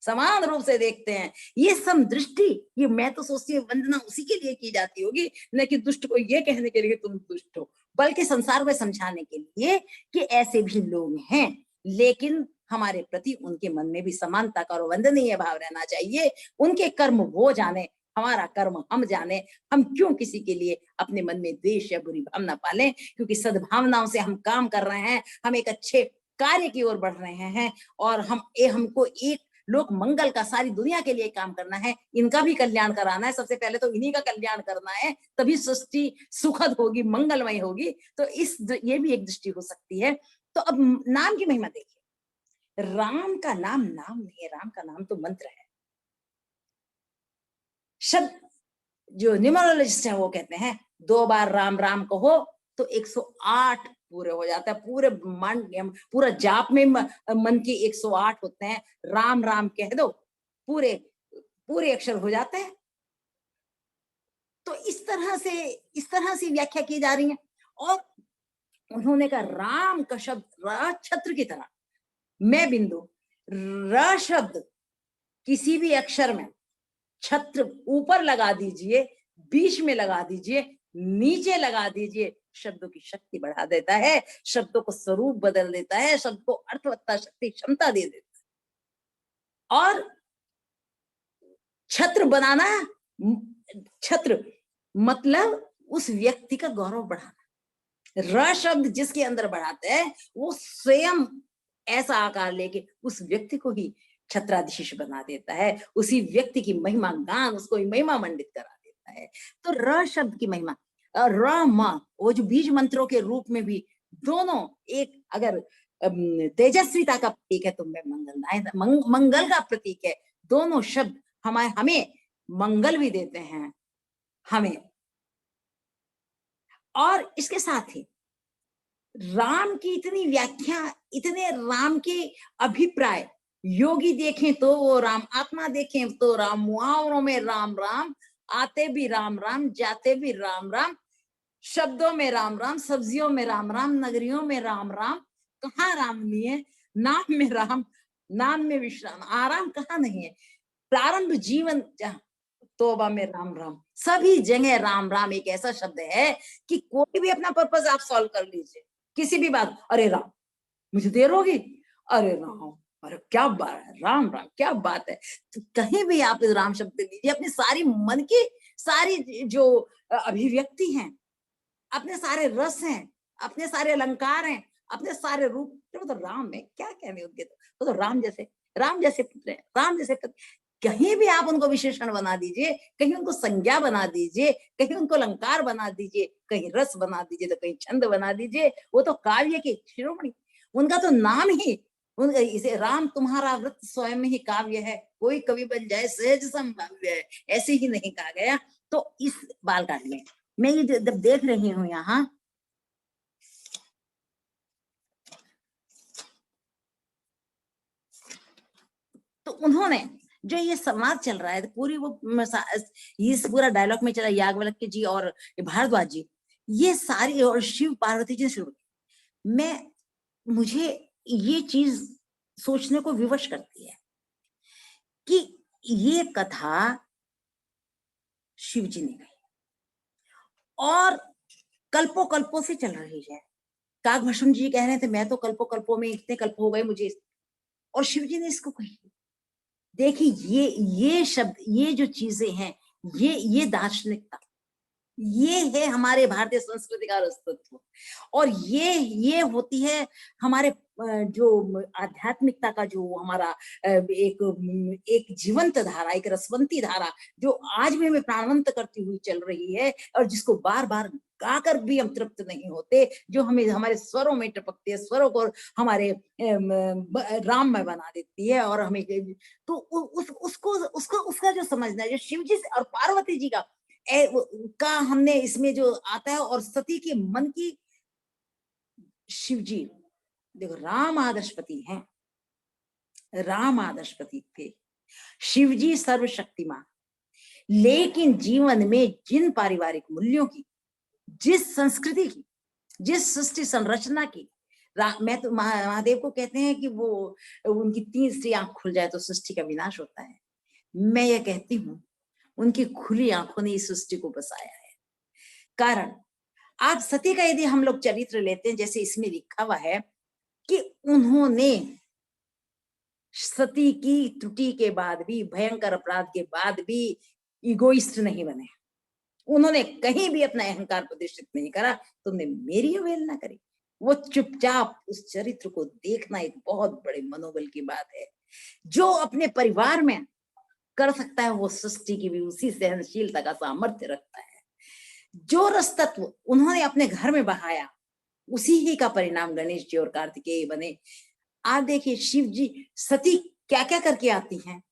समान रूप से देखते हैं। ये समदृष्टि, ये मैं तो सोचती हूँ वंदना उसी के लिए की जाती होगी, न कि दुष्ट को ये कहने के लिए तुम दुष्ट हो, बल्कि संसार में समझाने के लिए कि ऐसे भी लोग हैं, लेकिन हमारे प्रति उनके मन में भी समानता का और वंदनीय भाव रहना चाहिए। उनके कर्म वो जाने, हमारा कर्म हम जाने, हम क्यों किसी के लिए अपने मन में द्वेष या बुरी भावना पालें, क्योंकि सद्भावनाओं से हम काम कर रहे हैं, हम एक अच्छे कार्य की ओर बढ़ रहे हैं, और हमको एक लोक मंगल का, सारी दुनिया के लिए काम करना है, इनका भी कल्याण कराना है। सबसे पहले तो इन्हीं का कल्याण करना है, तभी सृष्टि सुखद होगी, मंगलमय होगी। तो ये भी एक दृष्टि हो सकती है। तो अब नाम की महिमा देखिए, राम का नाम नाम नहीं है, राम का नाम तो मंत्र है। शब्द जो न्यूमरोलॉजिस्ट है वो कहते हैं 2 बार राम राम कहो तो 108 पूरे हो जाता है। पूरे ब्रह्मांड, पूरा जाप में मन के 108 होते हैं। राम राम कह दो, पूरे पूरे अक्षर हो जाते हैं। तो इस तरह से व्याख्या की जा रही है। और उन्होंने कहा राम का शब्द र छत्र की तरह, मैं बिंदु, र शब्द किसी भी अक्षर में छत्र ऊपर लगा दीजिए, बीच में लगा दीजिए, नीचे लगा दीजिए, शब्दों की शक्ति बढ़ा देता है, शब्दों को स्वरूप बदल देता है, शब्द को अर्थवत्ता, शक्ति, क्षमता दे देता है। और छत्र बनाना, छत्र मतलब उस व्यक्ति का गौरव बढ़ाना। र शब्द जिसके अंदर बढ़ाते हैं वो स्वयं ऐसा आकार लेके उस व्यक्ति को ही छत्राधीश बना देता है, उसी व्यक्ति की महिमा गान उसको महिमा मंडित करा देता है। तो र शब्द की महिमा, र म वो जो बीज मंत्रों के रूप में भी दोनों एक, अगर तेजस्विता का प्रतीक है तो मैं मंगल का प्रतीक है। दोनों शब्द हमें मंगल भी देते हैं हमें। और इसके साथ ही राम की इतनी व्याख्या, इतने राम के अभिप्राय, योगी देखें तो वो राम, आत्मा देखें तो राम, मुहावरों में राम राम, आते भी राम राम, जाते भी राम राम, शब्दों में राम राम, सब्जियों में राम राम, नगरियों में राम राम। कहाँ राम नहीं है? नाम में राम, नाम में विश्राम, आराम कहाँ नहीं है? प्रारंभ जीवन जहाँ, तोबा में राम राम, सभी जगह राम राम एक ऐसा शब्द है कि कोई भी अपना पर्पस आप सॉल्व कर लीजिए, किसी भी बात, अरे राम मुझे देर होगी, अरे राम, अरे क्या बात है, राम राम क्या बात है। तो कहीं भी आप राम शब्द लीजिए, अपनी सारी मन की सारी जो अभिव्यक्ति हैं, अपने सारे रस हैं, अपने सारे अलंकार हैं, अपने सारे रूप, तो राम है, क्या कहने उनके, तो राम जैसे पुत्र है, राम जैसे पुत्र। कहीं भी आप उनको विशेषण बना दीजिए, कहीं उनको संज्ञा बना दीजिए, कहीं उनको अलंकार बना दीजिए, कहीं रस बना दीजिए, तो कहीं छंद बना दीजिए, वो तो काव्य के शिरोमणि, उनका तो नाम ही इसे राम तुम्हारा व्रत स्वयं ही काव्य है, कोई कवि बन जाए सहज संभाव्य है, ऐसे ही नहीं कहा गया। तो इस बालकांड में मैं ये जब देख रही हूँ यहाँ, तो उन्होंने जो ये संवाद चल रहा है, तो पूरी वो इस पूरा डायलॉग में चला, याज्ञवल्क्य जी और भारद्वाज जी, ये सारी, और शिव पार्वती जी शुरू, मुझे ये चीज सोचने को विवश करती है कि ये कथा शिव जी ने कही और कल्पों कल्पों से चल रही है। काकभूषण जी कह रहे थे मैं तो कल्पों कल्पों में, इतने कल्प हो गए मुझे, और शिव जी ने इसको कही। देखिए ये शब्द, ये जो चीजें हैं, ये दार्शनिकता, ये है हमारे भारतीय संस्कृति का अस्तित्व, और ये होती है हमारे जो आध्यात्मिकता का जो हमारा एक जीवंत धारा, एक रसवंती धारा, जो आज भी हमें प्राणवंत करती हुई चल रही है, और जिसको बार बार गाकर भी हम तृप्त नहीं होते, जो हमें हमारे स्वरों में टपकती है, स्वरों को हमारे राम में बना देती है, और हमें तो उसका जो समझना है, जो शिव जी और पार्वती जी का हमने इसमें जो आता है, और सती के मन की, शिव जी देखो राम आदर्शपति हैं, राम आदर्शपति थे, शिव जी सर्वशक्तिमान, लेकिन जीवन में जिन पारिवारिक मूल्यों की, जिस संस्कृति की, जिस सृष्टि संरचना की, मैं तो महादेव को कहते हैं कि वो उनकी तीसरी आंख खुल जाए तो सृष्टि का विनाश होता है। मैं ये कहती हूँ उनकी खुली आंखों ने इस सृष्टि को बसाया है। कारण आप सती का यदि हम लोग चरित्र लेते हैं, जैसे इसमें लिखा हुआ है कि उन्होंने सती की त्रुटि के बाद भी, भयंकर अपराध के बाद भी इगोइस्ट नहीं बने, उन्होंने कहीं भी अपना अहंकार प्रदर्शित नहीं करा, तुमने मेरी अवहेलना करी। वो चुपचाप उस चरित्र को देखना एक बहुत बड़े मनोबल की बात है। जो अपने परिवार में कर सकता है वो सृष्टि की भी उसी सहनशीलता का सामर्थ्य रखता है। जो रस तत्व उन्होंने अपने घर में बहाया, उसी ही का परिणाम गणेश जी और कार्तिकेय बने। आप देखिए शिव जी, सती क्या क्या करके आती हैं,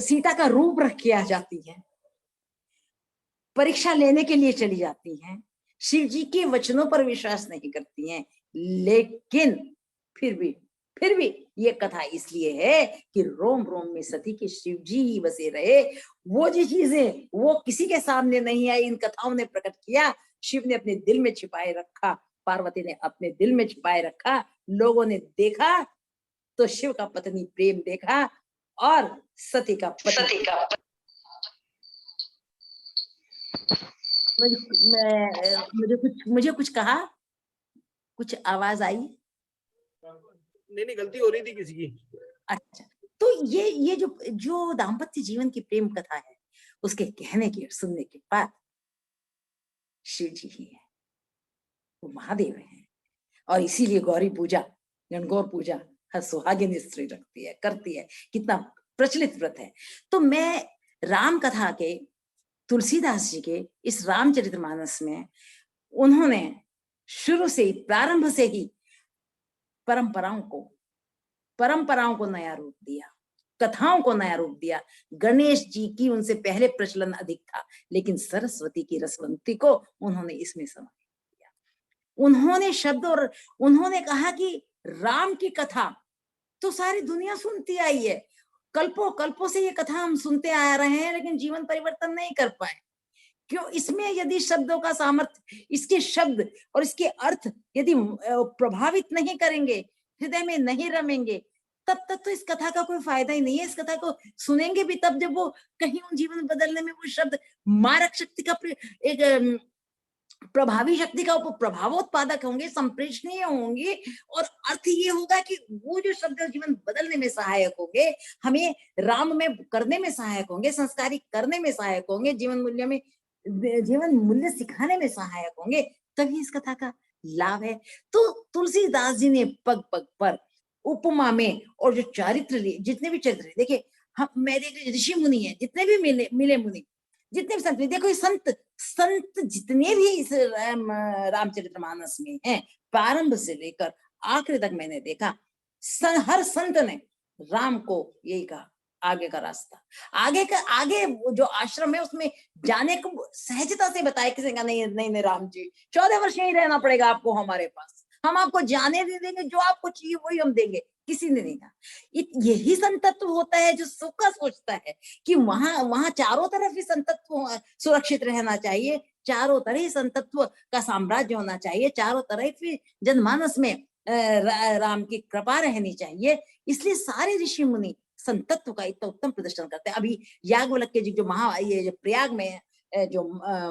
सीता का रूप रख के आ जाती है, परीक्षा लेने के लिए चली जाती हैं, शिव जी के वचनों पर विश्वास नहीं करती हैं, लेकिन फिर भी फिर भी ये कथा इसलिए है कि रोम रोम में सती के शिव जी ही बसे रहे। वो जी चीजें वो किसी के सामने नहीं आई, इन कथाओं ने प्रकट किया। शिव ने अपने दिल में छिपाए रखा, पार्वती ने अपने दिल में छिपाए रखा। लोगों ने देखा तो शिव का पत्नी प्रेम देखा और सती का पति। मुझे कुछ कहा, कुछ आवाज आई? नहीं, गलती हो रही थी किसी की। अच्छा, तो ये जो दाम्पत्य जीवन की प्रेम कथा है, उसके कहने की और सुनने के बाद शिव जी ही है, वो महादेव है। और इसीलिए गौरी पूजा, गणगौर पूजा हर सुहागिन स्त्री रखती है, करती है। कितना प्रचलित व्रत है। तो मैं राम कथा के, तुलसीदास जी के इस रामचरितमानस में उन्होंने शुरू से ही, प्रारंभ से ही परंपराओं को नया रूप दिया, कथाओं को नया रूप दिया। गणेश जी की उनसे पहले प्रचलन अधिक था, लेकिन सरस्वती की रसवंती को उन्होंने इसमें समाहित किया। उन्होंने शब्द और उन्होंने कहा कि राम की कथा तो सारी दुनिया सुनती आई है, कल्पों से ये कथा हम सुनते आ रहे हैं, लेकिन जीवन परिवर्तन नहीं कर पाए। क्यों? इसमें यदि शब्दों का सामर्थ्य, इसके शब्द और इसके अर्थ यदि प्रभावित नहीं करेंगे, हृदय में नहीं रमेंगे, तब तक तो इस कथा का कोई फायदा ही नहीं है। इस कथा को सुनेंगे भी तब जब वो कहीं उन जीवन बदलने में वो शब्द मारक शक्ति का एक प्रभावी शक्ति का प्रभावोत्पादक होंगे, संप्रेषणीय होंगे, और अर्थ ये होगा कि वो जो शब्द जीवन बदलने में सहायक होंगे, हमें राम में करने में सहायक होंगे, संस्कारी करने में सहायक होंगे, जीवन मूल्य सिखाने में सहायक होंगे, तभी इस कथा का लाभ है। तो तुलसीदास जी ने पग पग पर उपमा में और जो चरित्र, जितने भी चरित्र देखिए, हम मेरे ऋषि मुनि है, जितने भी मिले मुनि, जितने भी संत, देखो संत जितने भी इस रामचरितमानस में हैं, प्रारंभ से लेकर आखिर तक मैंने देखा, हर संत ने राम को यही कहा, आगे का रास्ता, आगे जो आश्रम है उसमें जाने को सहजता से बताया। किसी का नहीं राम जी 14 वर्ष यही रहना पड़ेगा आपको हमारे पास, हम आपको जाने नहीं देंगे, जो आपको चाहिए वही हम देंगे। किसी ने नहीं कहा। यही संतत्व होता है जो सुख का सोचता है कि वहां चारों तरफ ही संतत्व सुरक्षित रहना चाहिए, चारों तरह ही संतत्व का साम्राज्य होना चाहिए, चारों तरफ ही जनमानस में राम की कृपा रहनी चाहिए। इसलिए सारे ऋषि मुनि संतत्व का इतना उत्तम प्रदर्शन करते हैं। अभी याज्ञवल्क्य जी जो ये जो प्रयाग में जो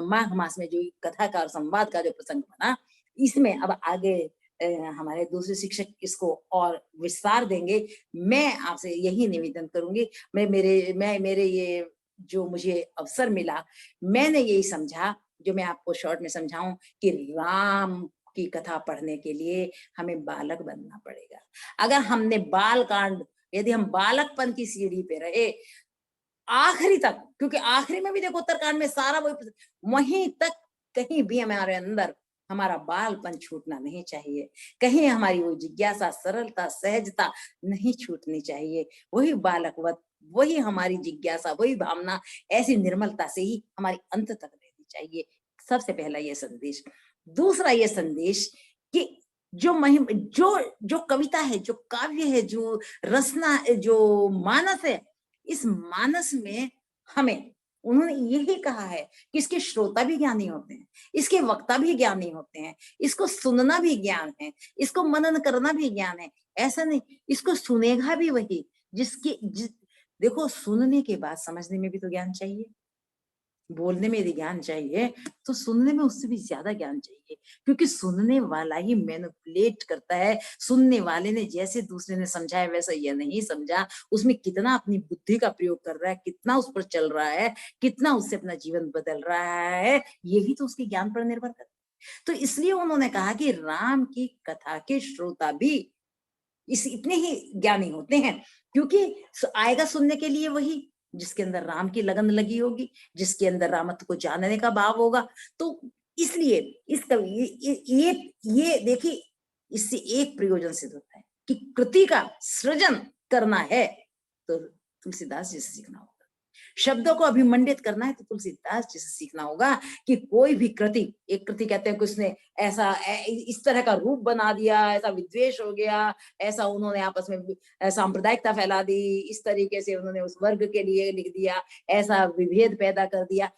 माघ मास में जो कथा का और संवाद का जो प्रसंग बना, इसमें अब आगे हमारे दूसरे शिक्षक इसको और विस्तार देंगे। मैं आपसे यही निवेदन करूंगी, मेरे ये जो मुझे अवसर मिला, मैंने यही समझा, जो मैं आपको शॉर्ट में समझाऊं, कि राम की कथा पढ़ने के लिए हमें बालक बनना पड़ेगा। अगर हमने बाल कांड, यदि हम बालकपन की सीढ़ी पे रहे आखिरी तक, क्योंकि आखिरी में भी देखो उत्तरकांड में सारा वहीं तक, कहीं भी हमारे अंदर हमारा बालपन छूटना नहीं चाहिए, कहीं हमारी वो जिज्ञासा, सरलता, सहजता नहीं छूटनी चाहिए। वही बालकवत, वही हमारी जिज्ञासा, वही भावना, ऐसी निर्मलता से ही हमारी अंत तक रहनी चाहिए। सबसे पहला ये संदेश। दूसरा ये संदेश कि जो कविता है, जो काव्य है, जो रचना, जो मानस है, इस मानस में हमें उन्होंने यही कहा है कि इसके श्रोता भी ज्ञानी होते हैं, इसके वक्ता भी ज्ञानी होते हैं, इसको सुनना भी ज्ञान है, इसको मनन करना भी ज्ञान है। ऐसा नहीं, इसको सुनेगा भी वही देखो, सुनने के बाद समझने में भी तो ज्ञान चाहिए। बोलने में यदि ज्ञान चाहिए तो सुनने में उससे भी ज्यादा ज्ञान चाहिए, क्योंकि सुनने वाला ही मैनिपुलेट करता है। सुनने वाले ने जैसे दूसरे ने समझाया वैसा यह नहीं समझा, उसमें कितना अपनी बुद्धि का प्रयोग कर रहा है, कितना उस पर चल रहा है, कितना उससे अपना जीवन बदल रहा है, यही तो उसके ज्ञान पर निर्भर करता है। तो इसलिए उन्होंने कहा कि राम की कथा के श्रोता भी इतने ही ज्ञानी होते हैं, क्योंकि आएगा सुनने के लिए वही जिसके अंदर राम की लगन लगी होगी, जिसके अंदर रामत्व को जानने का भाव होगा। तो इसलिए ये देखिए, इससे एक प्रयोजन सिद्ध होता है कि कृति का सृजन करना है तो तुलसीदास जी से सीखना होगा। शब्दों को अभिमंडित करना है तो तुलसीदास जी से सीखना होगा कि कोई भी कृति, एक कृति कहते हैं कि उसने ऐसा इस तरह का रूप बना दिया, ऐसा विद्वेष हो गया, ऐसा उन्होंने आपस में सांप्रदायिकता फैला दी, इस तरीके से उन्होंने उस वर्ग के लिए लिख दिया, ऐसा विभेद पैदा कर दिया।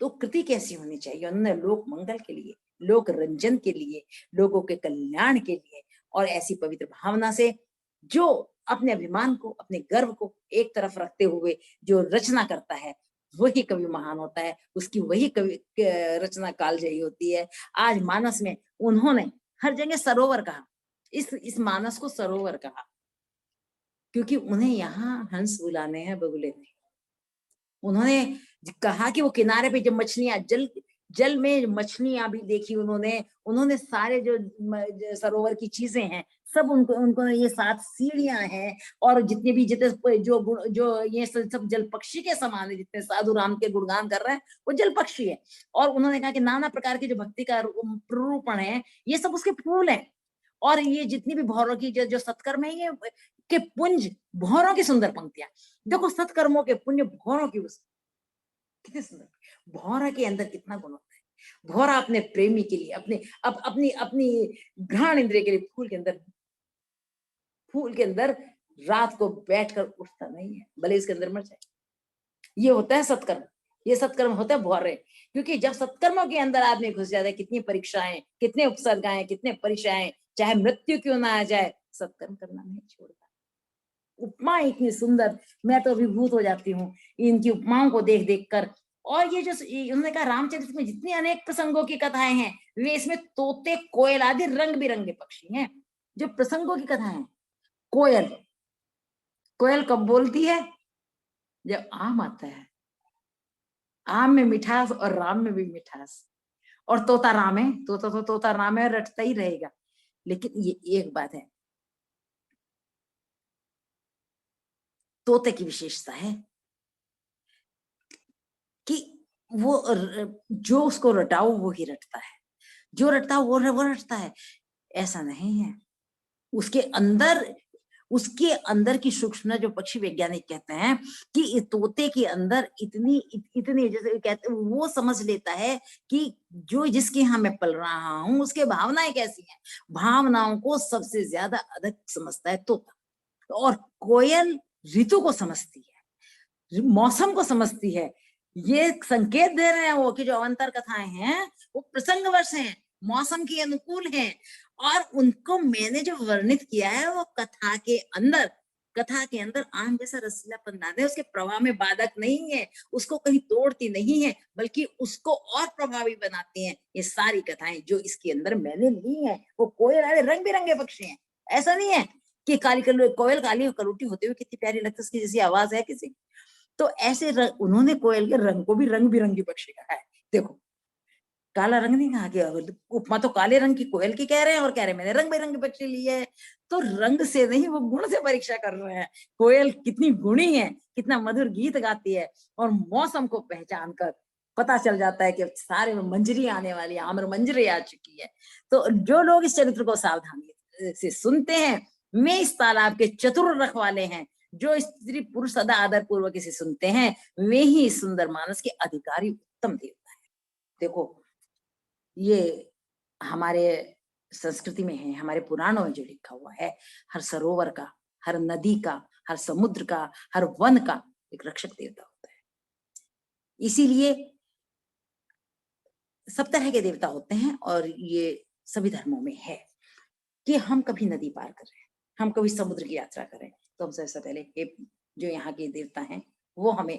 तो कृति कैसी होनी चाहिए? उन्होंने लोक मंगल के लिए, लोक रंजन के लिए, लोगों के कल्याण के लिए और ऐसी पवित्र भावना से जो अपने अभिमान को, अपने गर्व को एक तरफ रखते हुए जो रचना करता है वही कवि महान होता है, उसकी वही कवि रचना कालजयी होती है। आज मानस में उन्होंने हर जगह सरोवर कहा, इस मानस को सरोवर कहा, क्योंकि उन्हें यहाँ हंस बुलाने हैं, बगुले नहीं। उन्होंने कहा कि वो किनारे पे जब मछलियां जल में मछलियां भी देखी उन्होंने सारे जो सरोवर की चीजें हैं सब उनको ये 7 सीढ़ियां हैं और जितने जो ये सब जल पक्षी के समान है, जितने साधु राम के गुणगान कर रहे हैं वो जल पक्षी है। और उन्होंने कहा कि नाना प्रकार की जो भक्ति का प्ररूपण है ये सब उसके फूल हैं और ये जितनी भी भौरों की जो सत्कर्म है ये के पुंज, भौरों की सुंदर पंक्तियां देखो, सत्कर्मों के पुण्य भौरों की कितने सुंदर, भौरा के अंदर कितना गुण होता है। भौरा अपने प्रेमी के लिए, अपनी घ्राण इंद्रिय के लिए फूल के अंदर रात को बैठकर उठता नहीं है, भले इसके अंदर मर जाए। ये होता है सत्कर्म, ये सत्कर्म होता है भौरे। क्योंकि जब सत्कर्मों के अंदर आदमी घुस जाता है, कितनी परीक्षाएं, कितने उपसर्गाएं, कितने परिचय, चाहे मृत्यु क्यों ना आ जाए, सत्कर्म करना नहीं छोड़ता। उपमा इतनी सुंदर, मैं तो अभिभूत हो जाती हूँ इनकी उपमाओं को देख देख कर। और ये जो उन्होंने कहा रामचरित में जितनी अनेक प्रसंगों की कथाएं हैं वे इसमें तोते, कोयल आदि रंग बिरंगे पक्षी हैं। जो प्रसंगों की कथाएं, कोयल कब बोलती है? जब आम आता है, आम में मिठास और राम में भी मिठास। और तोता राम है, तोता राम है, रटता ही रहेगा। लेकिन ये एक बात है, तोते की विशेषता है कि वो जो उसको रटाओ वो ही रटता है, जो रटता वो रटता है, ऐसा नहीं है। उसके अंदर की सूक्ष्म, जो पक्षी वैज्ञानिक कहते हैं कि तोते के अंदर इतनी जैसे कहते हैं, वो समझ लेता है कि जो जिसके यहाँ मैं पल रहा हूँ उसके भावनाएं कैसी हैं। भावनाओं को सबसे ज्यादा अधिक समझता है तोता। और कोयल ऋतु को समझती है, मौसम को समझती है। ये संकेत दे रहे हैं वो कि जो अवंतर कथाएं हैं वो प्रसंगवश हैं, मौसम के अनुकूल हैं। और उनको मैंने जो वर्णित किया है वो कथा के अंदर आम जैसा रसीलापन डाले, उसके प्रभाव में बाधक नहीं है, उसको कहीं तोड़ती नहीं है, बल्कि उसको और प्रभावी बनाती हैं। ये सारी कथाएं जो इसके अंदर मैंने ली हैं, वो कोयल रंग बिरंगे पक्षी हैं। ऐसा नहीं है कि कोयल काली कलूटी होते हुए कितनी प्यारी लगती है, उसकी जैसी आवाज है किसी। तो ऐसे उन्होंने कोयल के रंग को भी रंग बिरंगी पक्षी कहा है। देखो, काला रंग नहीं कहा गया, उपमा तो काले रंग की कोयल की कह रहे हैं और कह रहे हैं मैंने रंग बिरंगी पक्षी ली है। तो रंग से नहीं, वो गुण से परीक्षा कर रहे हैं। कोयल कितनी गुणी है, कितना मधुर गीत गाती है, और मौसम को पहचान कर पता चल जाता है कि सारे में मंजरी आने वाली है, आम्र मंजरी आ चुकी है। तो जो लोग इस चरित्र को सावधानी से सुनते हैं वे इस तालाब के चतुर रखवाले हैं। जो स्त्री पुरुष सदा आदर पूर्वक इसे सुनते हैं वे ही सुंदर मानस के अधिकारी उत्तम देवता है। देखो, ये हमारे संस्कृति में है, हमारे पुराणों में जो लिखा हुआ है, हर सरोवर का, हर नदी का, हर समुद्र का, हर वन का एक रक्षक देवता होता है। इसीलिए सब तरह के देवता होते हैं और ये सभी धर्मों में है कि हम कभी नदी पार कर रहे हैं, हम कभी समुद्र की यात्रा करें तो हमसे ऐसा पहले जो यहाँ के देवता हैं वो हमें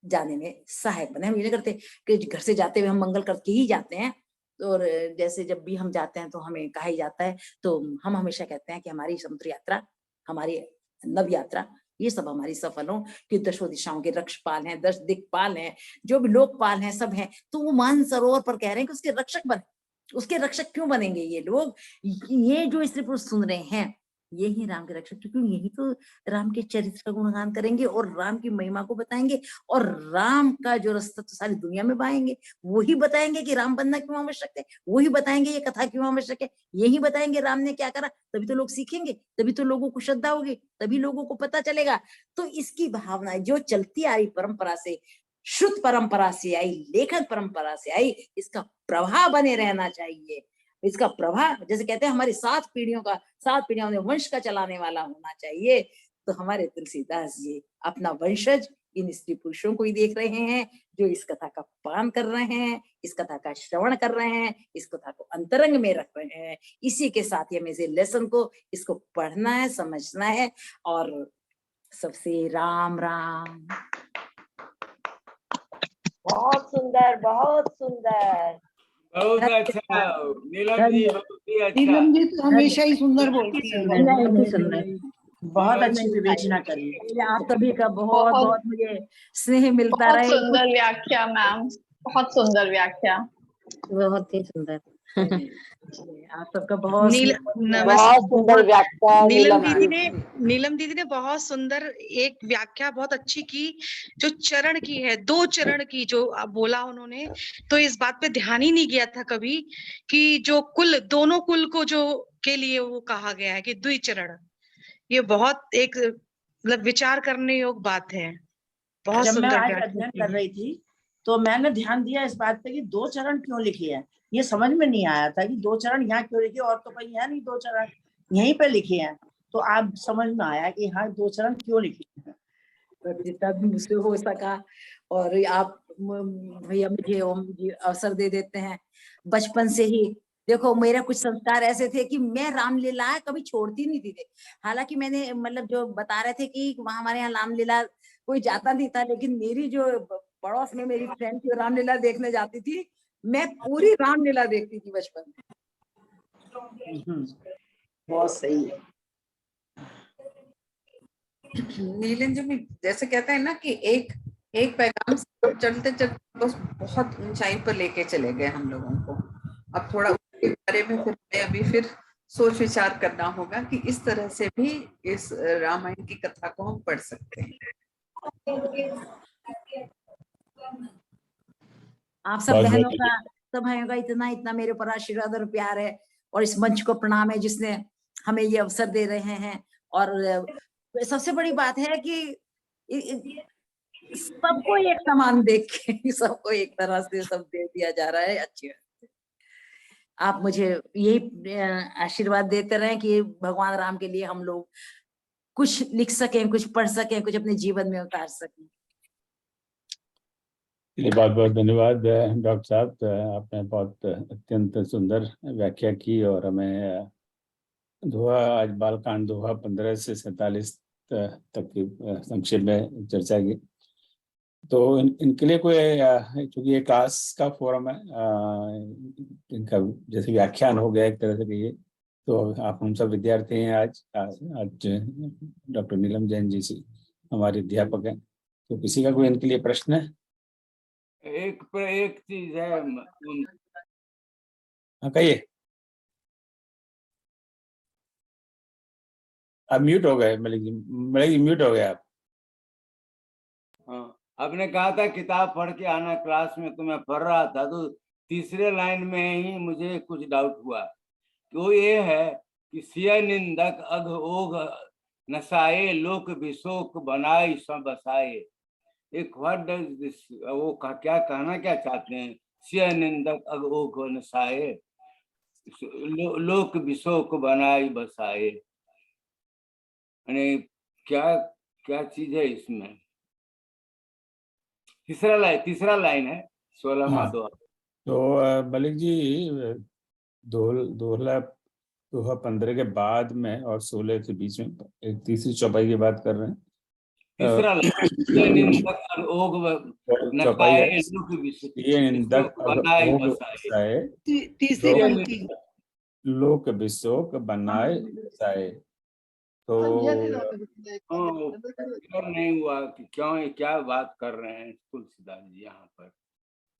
जाने में सहायक बने। हम ये नहीं करते कि घर से जाते हुए हम मंगल करके ही जाते हैं। और जैसे जब भी हम जाते हैं तो हमें कहा ही जाता है, तो हम हमेशा कहते हैं कि हमारी समुद्र यात्रा, हमारी नव यात्रा, ये सब हमारी सफल हो, कि दशों दिशाओं के रक्षपाल हैं, 10 दिक्पाल हैं, जो भी लोकपाल हैं, सब हैं। तो वो मानसरोवर पर कह रहे हैं कि उसके रक्षक बने। उसके रक्षक क्यों बनेंगे ये लोग? ये जो स्त्री पुरुष सुन रहे हैं यही राम के रक्षक, क्योंकि यही तो राम के चरित्र का गुणगान करेंगे और राम की महिमा को बताएंगे और राम का जो रास्ता तो सारी दुनिया में पाएंगे। वही बताएंगे कि राम बनना क्यों आवश्यक है, वही बताएंगे ये कथा क्यों आवश्यक है, यही बताएंगे राम ने क्या करा, तभी तो लोग सीखेंगे, तभी तो लोगों को श्रद्धा होगी, तभी लोगों को पता चलेगा। तो इसकी भावना जो चलती आ रही परंपरा से, शुद्ध परंपरा से आई, लेखक परंपरा से आई, इसका प्रभाव बने रहना चाहिए। इसका प्रभाव, जैसे कहते हैं हमारी 7 पीढ़ियों ने वंश का चलाने वाला होना चाहिए। तो हमारे तुलसीदास जी अपना वंशज इन स्त्री पुरुषों को ही देख रहे हैं, जो इस कथा का पान कर रहे हैं, इस कथा का श्रवण कर रहे हैं, इस कथा को अंतरंग में रख रहे हैं। इसी के साथ ही हमें इस लेसन को, इसको पढ़ना है, समझना है। और सबसे राम राम। बहुत सुंदर, बहुत सुंदर। बहुत अच्छा नीलम जी, बहुत ही अच्छा। नीलम जी तो हमेशा ही सुंदर बोलती है। बहुत अच्छी विवेचना करी। आप सभी का बहुत बहुत मुझे स्नेह मिलता बहुत रहे। सुंदर व्याख्या मैम, बहुत सुंदर व्याख्या, बहुत ही सुंदर। आप सबका बहुत बहुत सुंदर व्याख्या नीलम दीदी ने बहुत सुंदर एक व्याख्या बहुत अच्छी की, जो चरण की है, 2 चरण की जो बोला उन्होंने। तो इस बात पे ध्यान ही नहीं गया था कभी कि जो कुल, दोनों कुल को जो के लिए वो कहा गया है कि द्विचरण, ये बहुत एक मतलब विचार करने योग्य बात है। बहुत जब मैं सुंदर आज अध्ययन कर रही थी तो मैंने ध्यान दिया इस बात पे कि 2 चरण क्यों लिखे हैं। ये समझ में नहीं आया था कि 2 चरण यहाँ क्यों लिखे, और तो कहीं है नहीं 2 चरण, यहीं पे लिखे हैं। तो आप समझ में आया कि हाँ 2 चरण क्यों लिखे हैं। जितना भी मुझसे हो सका, और आप भैया मुझे अवसर दे देते हैं। बचपन से ही देखो मेरा कुछ संस्कार ऐसे थे कि मैं रामलीला कभी छोड़ती नहीं थी। हालांकि मैंने मतलब जो बता रहे थे कि वहां हमारे यहाँ रामलीला कोई जाता नहीं था, लेकिन मेरी जो पड़ोस में मेरी फ्रेंड जो रामलीला देखने जाती थी, मैं पूरी रामलीला देखती थी बचपन में। बहुत सही है। नीलन जी जैसे कहते हैं ना कि एक एक पैगाम चलते चलते बस बहुत ऊंचाई पर लेके चले गए हम लोगों को। अब थोड़ा उसके बारे में फिर सोच विचार करना होगा कि इस तरह से भी इस रामायण की कथा को हम पढ़ सकते हैं। आप सब बहनों का, सब भाइयों का इतना इतना मेरे ऊपर आशीर्वाद और प्यार है, और इस मंच को प्रणाम है जिसने हमें ये अवसर दे रहे हैं। और सबसे बड़ी बात है कि सबको एक समान देख के सबको एक तरह से सब दे दिया जा रहा है। अच्छी, आप मुझे यही आशीर्वाद देते रहें कि भगवान राम के लिए हम लोग कुछ लिख सकें, कुछ पढ़ सकें, कुछ अपने जीवन में उतार सकें। बहुत बहुत धन्यवाद डॉक्टर साहब, आपने बहुत अत्यंत सुंदर व्याख्या की और हमें दोहा, आज बालकांड दोहा 15 से 47 तक की संक्षेप में चर्चा की। तो इनके लिए कोई, क्योंकि ये क्लास का फोरम है, इनका जैसे व्याख्यान हो गया एक तरह से कहिए, तो आप हम सब विद्यार्थी हैं। आज डॉक्टर नीलम जैन जी से हमारे अध्यापक हैं, तो किसी का कोई इनके लिए प्रश्न है? एक चीज है, हाँ कहिए। आप म्यूट हो गए मलिक जी, म्यूट हो गए आप। हाँ, आपने कहा था किताब पढ़ के आना क्लास में, तो मैं पढ़ रहा था तो तीसरे लाइन में ही मुझे कुछ डाउट हुआ। तो ये है कि सिय निंदक अघ ओघ नसाए, लोक विशोक बनाई सब बसाए। एक वर्ड वो क्या कहना क्या चाहते हैं? सिय निंदक अघ ओघ नसाए, लोक विशोक बनाई बसाए, यानी क्या क्या चीज है इसमें? तीसरा लाइन है 16वां दोहा। तो मलिक जी, दोहा 15 के बाद में और 16 के बीच में एक तीसरी चौपाई की बात कर रहे हैं। तीसरा लोक विशोक बनाए बसाए। तो नहीं हुआ कि क्यों, क्या बात कर रहे हैं तुलसीदास जी यहाँ पर?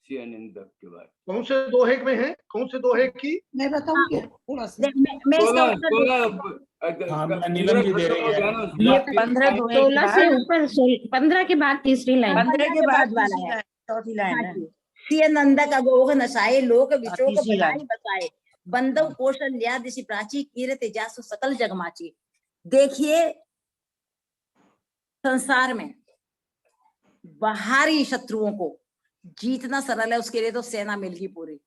सिया निंदक के बारे कौन से दोहे में है, कौन से दोहे की? मैं बताऊं क्या थोड़ा सा? मैं इसका उत्तर देती हूँ। हाँ, नीलम जी दे रही है। ये 15 दोहे के 16 से बाद, ऊपर 15 के बाद तीसरी लाइन। 15 के बाद वाला तीसरी है। लाइन, चौथी लाइन हाँ है। जी। सिय नंदक अगोघ नशाए लोक विशोक तीसरी बनाई लाइन। बसाए बंदव कौशल्या दिशि प्राची कीरत जासु सकल जगमाची। देखिए, संसार में बाहरी शत्रुओं को जीतना सरल है, उसके लिए तो सेना मिल गई पूरी,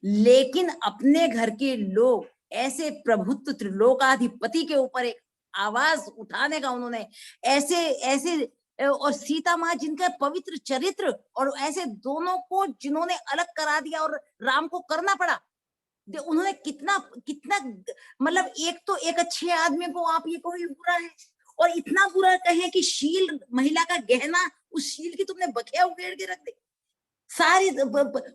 लेकिन अपने घर के लोग ऐसे प्रभुत्व त्रिलोकाधिपति के ऊपर एक आवाज उठाने का उन्होंने ऐसे ऐसे और सीता माँ जिनका पवित्र चरित्र और ऐसे दोनों को जिन्होंने अलग करा दिया और राम को करना पड़ा। उन्होंने कितना कितना मतलब एक तो एक अच्छे आदमी को आप ये कोई बुरा है और इतना बुरा कहें कि शील महिला का गहना, उस शील की तुमने बखिया उगेड़ के रख दी, सारी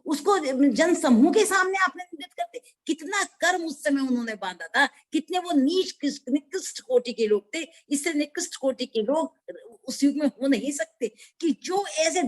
उसको जन समूह के सामने आपने निंदित करते। कितना कर्म उस समय उन्होंने बांधा था, कितने वो नीच निकृष्ट कोटि के लोग थे। इससे निकृष्ट कोटि के लोग उस युग में हो नहीं सकते कि जो ऐसे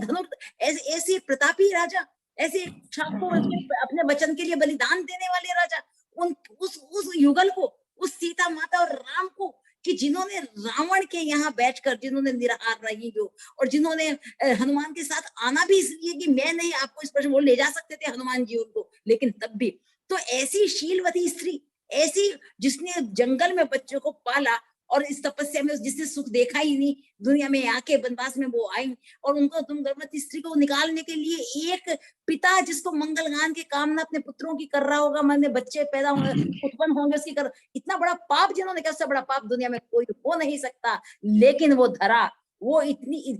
ऐसे प्रतापी राजा, ऐसे छात्रों अपने वचन के लिए बलिदान देने वाले राजा, उस युगल को, उस सीता माता और राम को, कि जिन्होंने रावण के यहाँ बैठकर जिन्होंने निराहार रही जो, और जिन्होंने हनुमान के साथ आना भी इसलिए कि मैं नहीं, आपको इस पर वो ले जा सकते थे हनुमान जी उनको, लेकिन तब भी तो ऐसी शीलवती स्त्री, ऐसी जिसने जंगल में बच्चों को पाला और इस तपस्या में जिसने सुख देखा ही नहीं, दुनिया में आके वनवास में वो आई और उनको, तुम गर्भवती स्त्री को निकालने के लिए एक पिता जिसको मंगल गान की कामना अपने पुत्रों की कर रहा होगा, मैंने बच्चे पैदा होंगे उत्पन्न होंगे उसकी कर, इतना बड़ा पाप जिन्होंने किया, उससे बड़ा पाप दुनिया में कोई हो नहीं सकता। लेकिन वो धरा, वो इतनी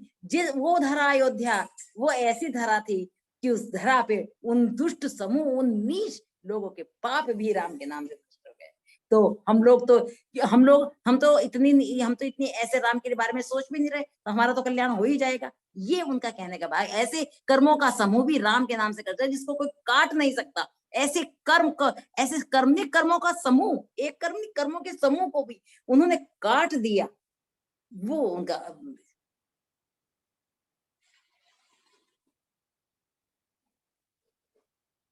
वो धरा अयोध्या, वो ऐसी धरा थी कि उस धरा पे उन दुष्ट समूह, उन नीच लोगों के पाप भी राम के नाम से नष्ट हो गए। तो हम तो इतनी ऐसे राम के बारे में सोच भी नहीं रहे, तो हमारा तो कल्याण हो ही जाएगा। ये उनका कहने का भाग, ऐसे कर्मों का समूह भी राम के नाम से करता है जिसको कोई काट नहीं सकता। ऐसे ऐसे कर्मिक कर्मों का समूह, एक कर्मिक कर्मों के समूह को भी उन्होंने काट दिया, वो उनका।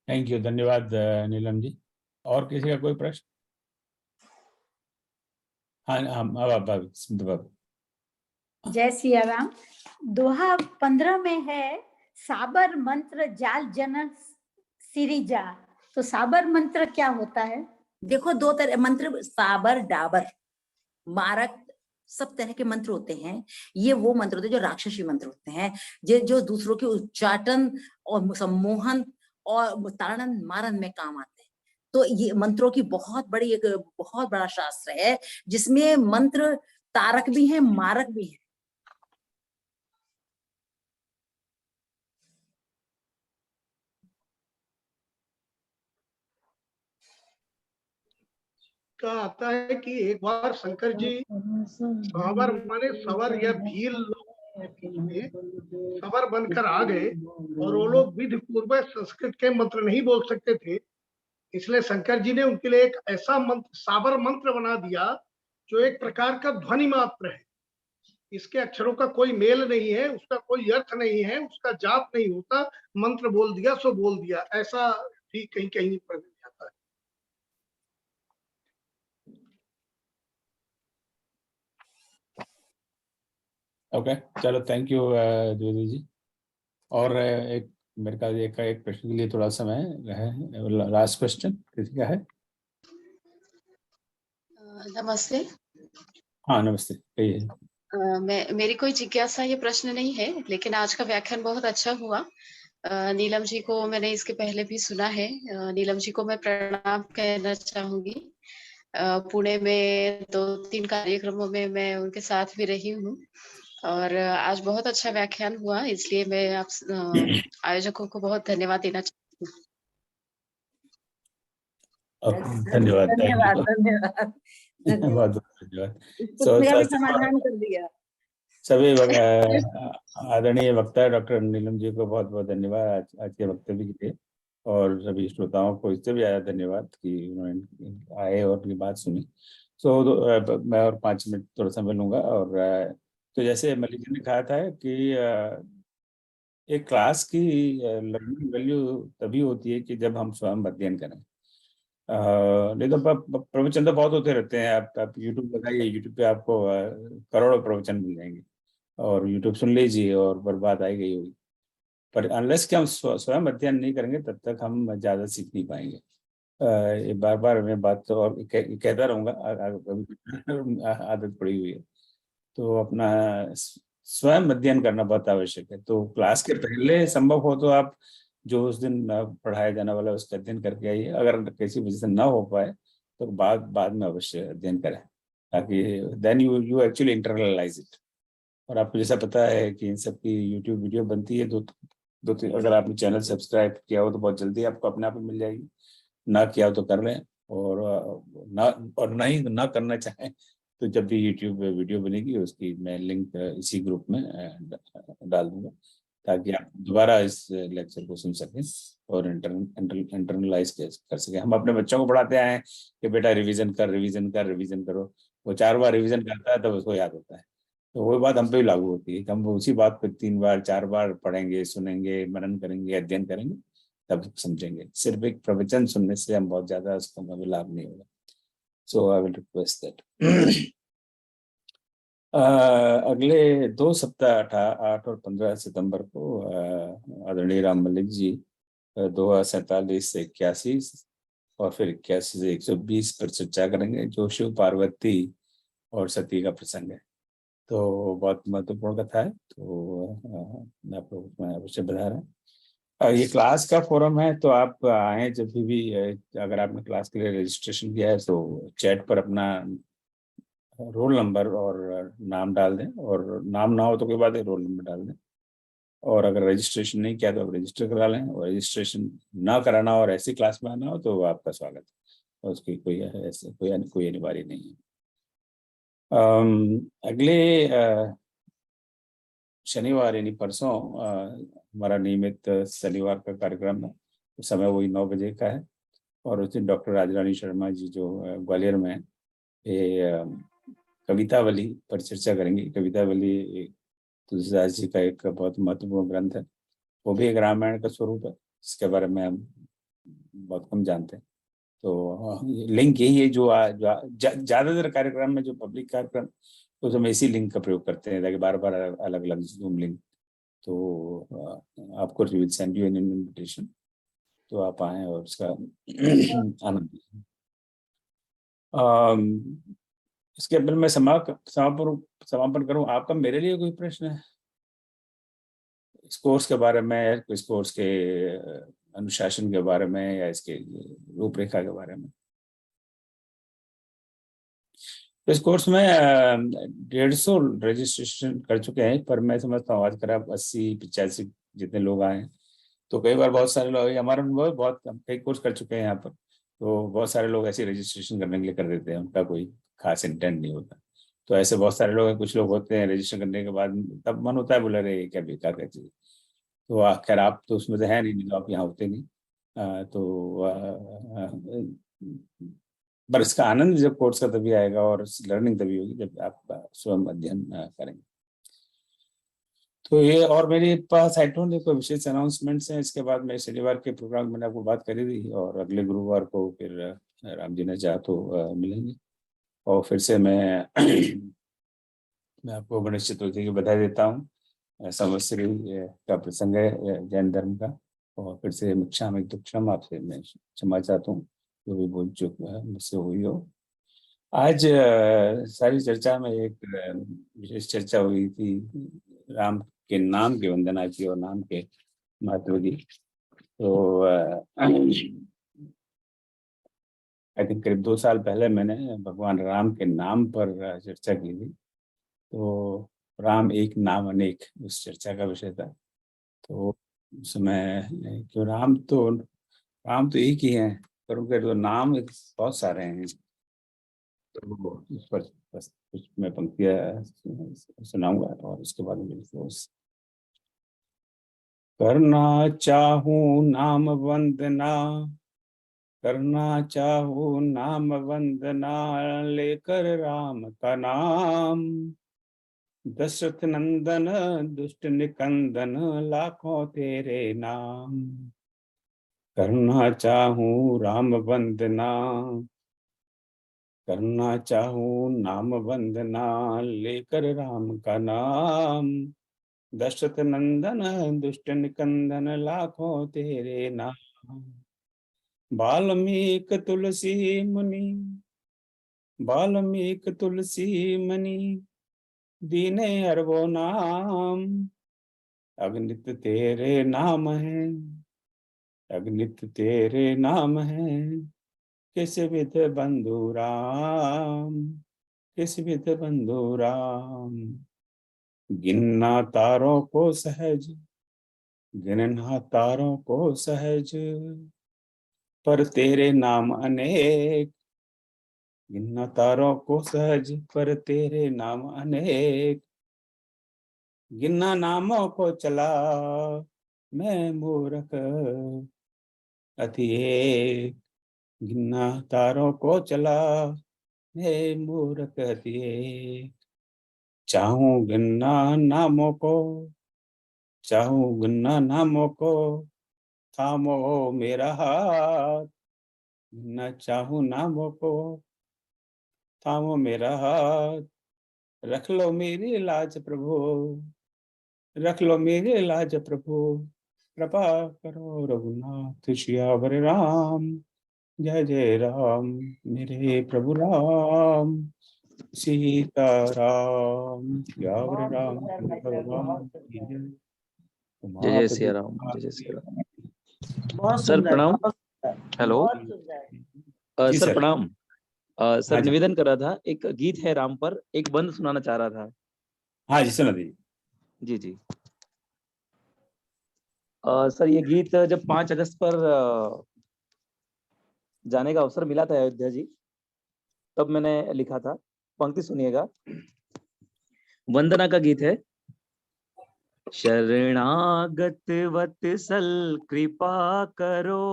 थैंक यू, धन्यवाद नीलम जी। और किसी का कोई प्रश्न? हाँ, जय सिया राम। दोहा 15 में है, साबर मंत्र जाल जन सिरिजा। तो साबर मंत्र क्या होता है? देखो, दो तरह मंत्र, साबर डाबर मारक सब तरह के मंत्र होते हैं। ये वो मंत्र होते हैं जो राक्षसी मंत्र होते हैं, जो दूसरों के उच्चाटन और सम्मोहन और ताड़न मारन में काम आते हैं। तो ये मंत्रों की बहुत बड़ा शास्त्र है जिसमें मंत्र तारक भी हैं, मारक भी हैं। का आता है कि एक बार शंकर जी सावर माने सवर या भील सवर बनकर आ गए और वो लोग विधि पूर्वक संस्कृत के मंत्र नहीं बोल सकते थे, इसलिए शंकर जी ने उनके लिए एक ऐसा मंत्र, साबर मंत्र बना दिया जो एक प्रकार का ध्वनि मात्र है। इसके अक्षरों का कोई मेल नहीं है, उसका कोई अर्थ नहीं है, उसका जाप नहीं होता, मंत्र बोल दिया सो बोल दिया, ऐसा भी कहीं कहीं पर जाता है। ओके, चलो, थैंक यू द्विवेदी जी। और एक मेरे ख्याल एक प्रश्न के लिए थोड़ा समय है, लास्ट क्वेश्चन किसी का है? नमस्ते। हाँ, नमस्ते, कहिए। मेरी कोई जिज्ञासा, ये प्रश्न नहीं है, लेकिन आज का व्याख्यान बहुत अच्छा हुआ। नीलम जी को मैंने इसके पहले भी सुना है। नीलम जी को मैं प्रणाम कहना चाहूंगी। पुणे में 2-3 कार्यक्रमों में मैं उनके साथ भी रही हूँ और आज बहुत अच्छा व्याख्यान हुआ, इसलिए मैं आप आयोजकों को बहुत धन्यवाद देना चाहती हूँ। धन्यवाद, धन्यवाद। बहुत धन्यवाद। समाधान कर दिया। सभी आदरणीय वक्ता डॉक्टर नीलम जी को बहुत बहुत धन्यवाद आज के वक्तव्य के लिए, और सभी श्रोताओं को इससे भी आया धन्यवाद कि उन्होंने आए और उनकी बात सुनी। मैं और 5 मिनट थोड़ा समय लूंगा। और तो जैसे मलिक जी ने कहा था कि एक क्लास की लर्निंग वैल्यू तभी होती है कि जब हम स्वयं अध्ययन करें। नहीं तो प्रवचन तो बहुत होते रहते हैं। आप यूट्यूब लगाइए, यूट्यूब पे आपको करोड़ों प्रवचन मिल जाएंगे और यूट्यूब सुन लीजिए और बर्बाद आई गई होगी। पर अनलेस कि हम स्वयं अध्ययन नहीं करेंगे तब तक हम ज़्यादा सीख नहीं पाएंगे। ये बार बार मैं बात तो और कहता रहूँगा, आदत पड़ी हुई है। तो अपना स्वयं अध्ययन करना बहुत आवश्यक है। तो क्लास के पहले संभव हो तो आप जो उस दिन पढ़ाया जाने वाला है उसका अध्ययन करके आइए। अगर किसी वजह से ना हो पाए तो बाद में अवश्य अध्ययन करें, ताकि then you actually internalize it. और आपको जैसा पता है कि इन सब की यूट्यूब वीडियो बनती है, अगर आपने चैनल सब्सक्राइब किया हो तो बहुत जल्दी आपको अपने आप ही मिल जाएगी। ना किया हो तो कर लें, और ना करना चाहें तो जब भी यूट्यूब वीडियो बनेगी उसकी मैं लिंक इसी ग्रुप में डाल दूंगा, ताकि आप दोबारा इस लेक्चर को सुन सकें और इंटरनलाइज कर सकें। हम अपने बच्चों को पढ़ाते आए हैं कि बेटा रिवीजन करो। वो 4 बार रिवीजन करता है तब उसको याद होता है। तो वही बात हम पे भी लागू होती है कि हम उसी बात को 3 बार 4 बार पढ़ेंगे, सुनेंगे, मनन करेंगे, अध्ययन करेंगे, तब समझेंगे। सिर्फ एक प्रवचन सुनने से हम बहुत ज्यादा उसका हमें लाभ नहीं होगा। सो आई विल रिक्वेस्ट दैट अगले 2 सप्ताह 8 और 15 सितंबर को आदरणीय राम मलिक जी 247 से 81 और फिर 81 से 120 पर चर्चा करेंगे, जो शिव पार्वती और सती का प्रसंग है। तो बहुत महत्वपूर्ण कथा है। तो आप लोग उसमें अवश्य बधा रहे। ये क्लास का फोरम है, तो आप आए जब भी अगर आपने क्लास के लिए रजिस्ट्रेशन किया है तो चैट पर अपना रोल नंबर और नाम डाल दें, और नाम ना हो तो कोई बात है, रोल नंबर डाल दें। और अगर रजिस्ट्रेशन नहीं किया तो आप रजिस्टर करा लें, और रजिस्ट्रेशन ना कराना और ऐसी क्लास में आना हो तो आपका स्वागत है, और उसकी कोई अनिवार्य नहीं है। अगले शनिवार यानी परसों हमारा नियमित शनिवार का कार्यक्रम है। तो समय वही 9 बजे का है, और उस दिन डॉक्टर राजरानी शर्मा जी जो ग्वालियर में है, ये कवितावली पर चर्चा करेंगे। कवितावली तुलसीदास जी का एक बहुत महत्वपूर्ण ग्रंथ है, वो भी एक रामायण का स्वरूप है, इसके बारे में हम बहुत कम जानते हैं। तो लिंक यही है जो ज्यादातर कार्यक्रम में, जो पब्लिक कार्यक्रम, तो हम इसी लिंक का प्रयोग करते हैं, ताकि बार बार अलग अलग जूम लिंक। तो आपको we will send you an invitation, तो आप आए और उसका आनंद लीजिए। इसके पहले मैं समापन करूं, आपका मेरे लिए कोई प्रश्न है इस कोर्स के बारे में, इस कोर्स के अनुशासन के बारे में, या इसके रूपरेखा के बारे में? इस कोर्स में 150 रजिस्ट्रेशन कर चुके हैं, पर मैं समझता हूँ आज करीब 80-85 जितने लोग आए हैं। तो कई बार बहुत सारे लोग, हमारा अनुभव बहुत, कई कोर्स कर चुके हैं यहाँ पर, तो बहुत सारे लोग ऐसे रजिस्ट्रेशन करने के लिए कर देते हैं, उनका कोई खास इंटेंट नहीं होता। तो ऐसे बहुत सारे लोग हैं, कुछ लोग होते हैं रजिस्टर करने के बाद तब मन होता है बोला रहे क्या बेकार का चीज़। तो खैर आप तो उसमें से है नहीं, तो आप यहाँ होते नहीं। पर इसका आनंद जब कोर्स का तभी आएगा, और लर्निंग तभी होगी जब आप स्वयं अध्ययन करेंगे। तो ये, और मेरे पास आई डोंट नो कोई विशेष अनाउंसमेंट्स हैं। इसके बाद मैं शनिवार के प्रोग्राम मैंने आपको बात करी थी, और अगले गुरुवार को फिर राम जी ने चाहा तो मिलेंगे। और फिर से मैं आपको गणेश चतुर्थी की बधाई देता हूँ। संवत्सरी का प्रसंग है जैन धर्म का, और फिर से क्षमा दुक्षम, आपसे मैं क्षमा चाहता हूँ जो भी बोल चुक मुझसे हुई हो। आज सारी चर्चा में एक विशेष चर्चा हुई थी राम के नाम की वंदना की और नाम के महत्व की। तो आई थिंक करीब 2 साल पहले मैंने भगवान राम के नाम पर चर्चा की थी। तो राम एक नाम अनेक उस चर्चा का विषय था। तो उसमें क्यों राम तो एक ही है, पर उनके तो नाम बहुत सारे हैं। तो उस पर बस कुछ मैं पंक्तियां सुनाऊंगा, और उसके बाद करना चाहूं नाम वंदना, करना चाहूं नाम वंदना, लेकर राम का नाम, दशरथ नंदन दुष्ट निकंदन लाखों तेरे नाम। करना चाहूं राम वंदना, करना चाहूं नाम वंदना, लेकर राम का नाम। दशरथ नंदन दुष्ट निकंदन लाखों तेरे नाम। वाल्मीकि तुलसी मुनि, वाल्मीकि तुलसी मुनि, दीने अरबो नाम। अगणित तेरे नाम है, अगणित तेरे नाम है, किस विध बंधु राम, किस विध बंधु राम। गिनना तारों को सहज, गिनना तारों को सहज, पर तेरे नाम अनेक। गिनना तारों को सहज, पर तेरे नाम अनेक। गिनना नामों को चला, मैं मूर्ख अति एक। गिनना तारों को चला, मैं मूर्ख अति एक। चाहूं गिनना नामों को, चाहूं गिनना नामों को, थामो मेरा हाथ। गिनना चाहूं नामों को, थामो मेरा हाथ। रख लो मेरी लाज प्रभु, रख लो मेरी लाज प्रभु। कृपा करो रघुनाथ सियावर राम। जय जय राम मेरे प्रभु राम। सीता राम सियावर बहुत राम सुंदर चंद्र भजन, भगवान बहुत की सुंदर, जय। जय जय उमापति सिया राम, जय जय सिया राम। बहुत सर सुंदर, प्रणाम। बहुत सुंदर, हेलो बहुत सुंदर। जी सर सर। प्रणाम। सर हाँ जी, निवेदन कर रहा था, एक गीत है राम पर, एक बंद सुनाना चाह रहा था। हाँ जी सुना दीजिए। जी जी। सर ये गीत जब 5 अगस्त पर जाने का अवसर मिला था अयोध्या जी, तब मैंने लिखा था। पंक्ति सुनिएगा। वंदना का गीत है। शरणागत वत्सल कृपा करो,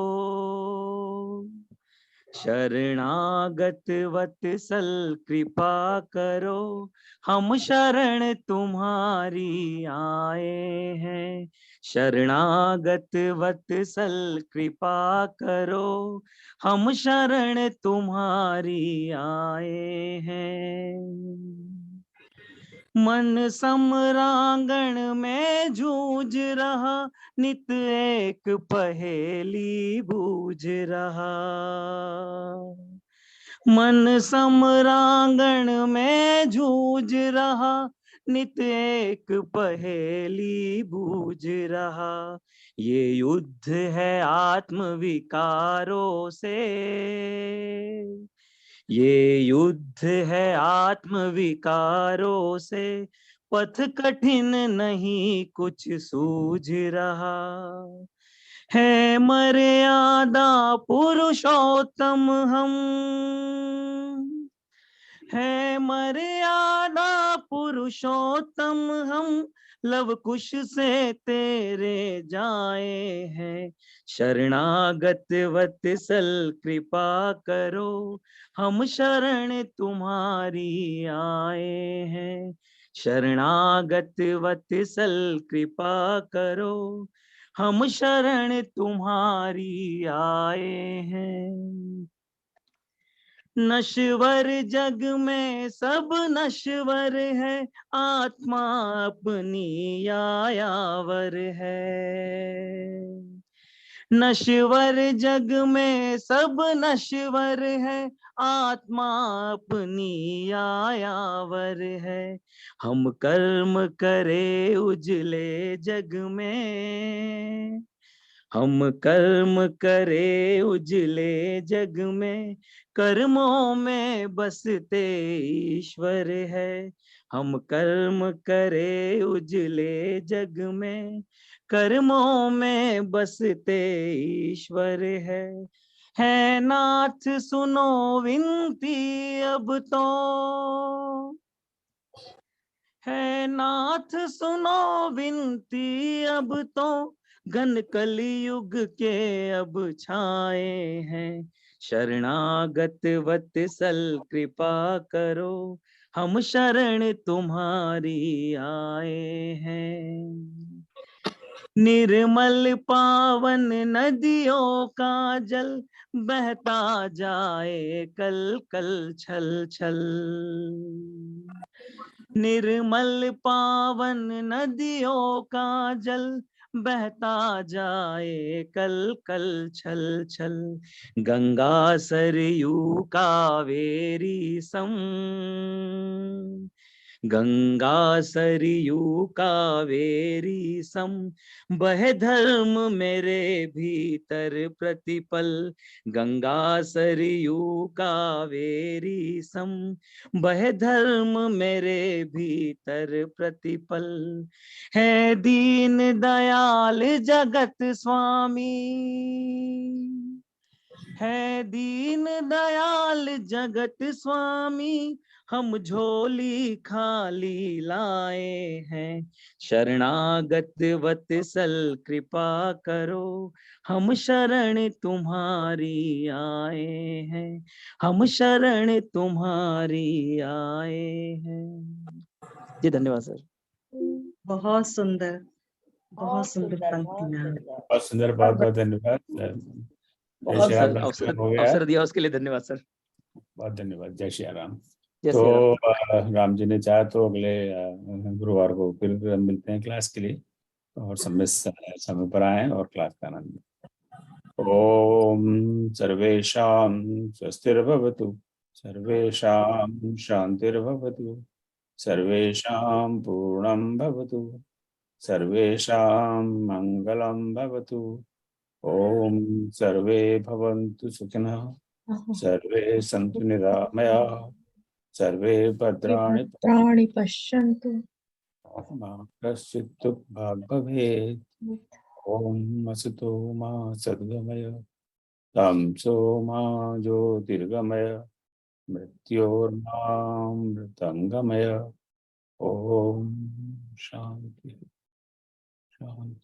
शरणागत वत्सल कृपा करो, हम शरण तुम्हारी आए हैं। शरणागत वत्सल कृपा करो, हम शरण तुम्हारी आए हैं। मन समरांगण में जूझ रहा, नित एक पहेली बूझ रहा। मन समरांगण में जूझ रहा, नित एक पहेली बूझ रहा। ये युद्ध है आत्म विकारों से, ये युद्ध है आत्म विकारों से। पथ कठिन नहीं कुछ सूझ रहा, है मर्यादा पुरुषोत्तम हम, है मर्यादा पुरुषोत्तम हम। लव कुश से तेरे जाए हैं। शरणागत वत्सल कृपा करो, हम शरण तुम्हारी आए हैं। शरणागत वत्सल कृपा करो, हम शरण तुम्हारी आए हैं। नश्वर जग में सब नश्वर है, आत्मा अपनी यायावर है। नश्वर जग में सब नश्वर है, आत्मा अपनी यायावर है। हम कर्म करे उजले जग में, हम कर्म करे उजले जग में, कर्मों में बसते ईश्वर है। हम कर्म करे उजले जग में, कर्मों में बसते ईश्वर है नाथ सुनो विनती अब तो, है नाथ सुनो विनती अब तो। घन कलयुग के अब छाए हैं। शरणागत वत्सल कृपा करो, हम शरण तुम्हारी आए हैं। निर्मल पावन नदियों का जल बहता जाए कल कल छल छल। निर्मल पावन नदियों का जल बहता जाए कल कल छल छल। गंगा सरयू कावेरी सम, गंगा सरयू कावेरी सम, बहे धर्म मेरे भीतर प्रतिपल। गंगा सरयू कावेरी सम, बहे धर्म मेरे भीतर प्रतिपल। है दीन दयाल जगत स्वामी, है दीन दयाल जगत स्वामी, हम झोली खाली लाए हैं। शरणागत वत्सल कृपा करो, हम शरण तुम्हारी आए हैं। हम शरण तुम्हारी आए हैं। जी धन्यवाद सर। बहुत सुंदर, बहुत सुंदर पंक्तियां। बहुत सुंदर, बहुत बहुत धन्यवाद। जय बहुत श्री राम। सर, नमस्कार हो गया। अवसर दिया उसके लिए धन्यवाद सर। बहुत धन्यवाद। जय श्री राम। जय तो श्री राम। राम जी ने चाहा तो अगले गुरुवार को फिर मिलते हैं क्लास के लिए, और समय पर आए और क्लास का आनंद लें। ओम सर्वेषां स्वस्तिर्भवतु, सर्वेषां शांतिर्भवतु, सर्वेषां पूर्णं भवतु, सर्वेषां मंगलं भवतु। ओम सर्वे भवन्तु सुखिनः, सर्वे सन्तु निरामयाः, सर्वे भद्राणि पश्यन्तु, मा कश्चित् दुःखभाग् भवेत्। ओम असतो मा सद्गमय, तमसो मा ज्योतिर्गमय, मृत्योर्मामृतंगमय। ओम शांति शांति।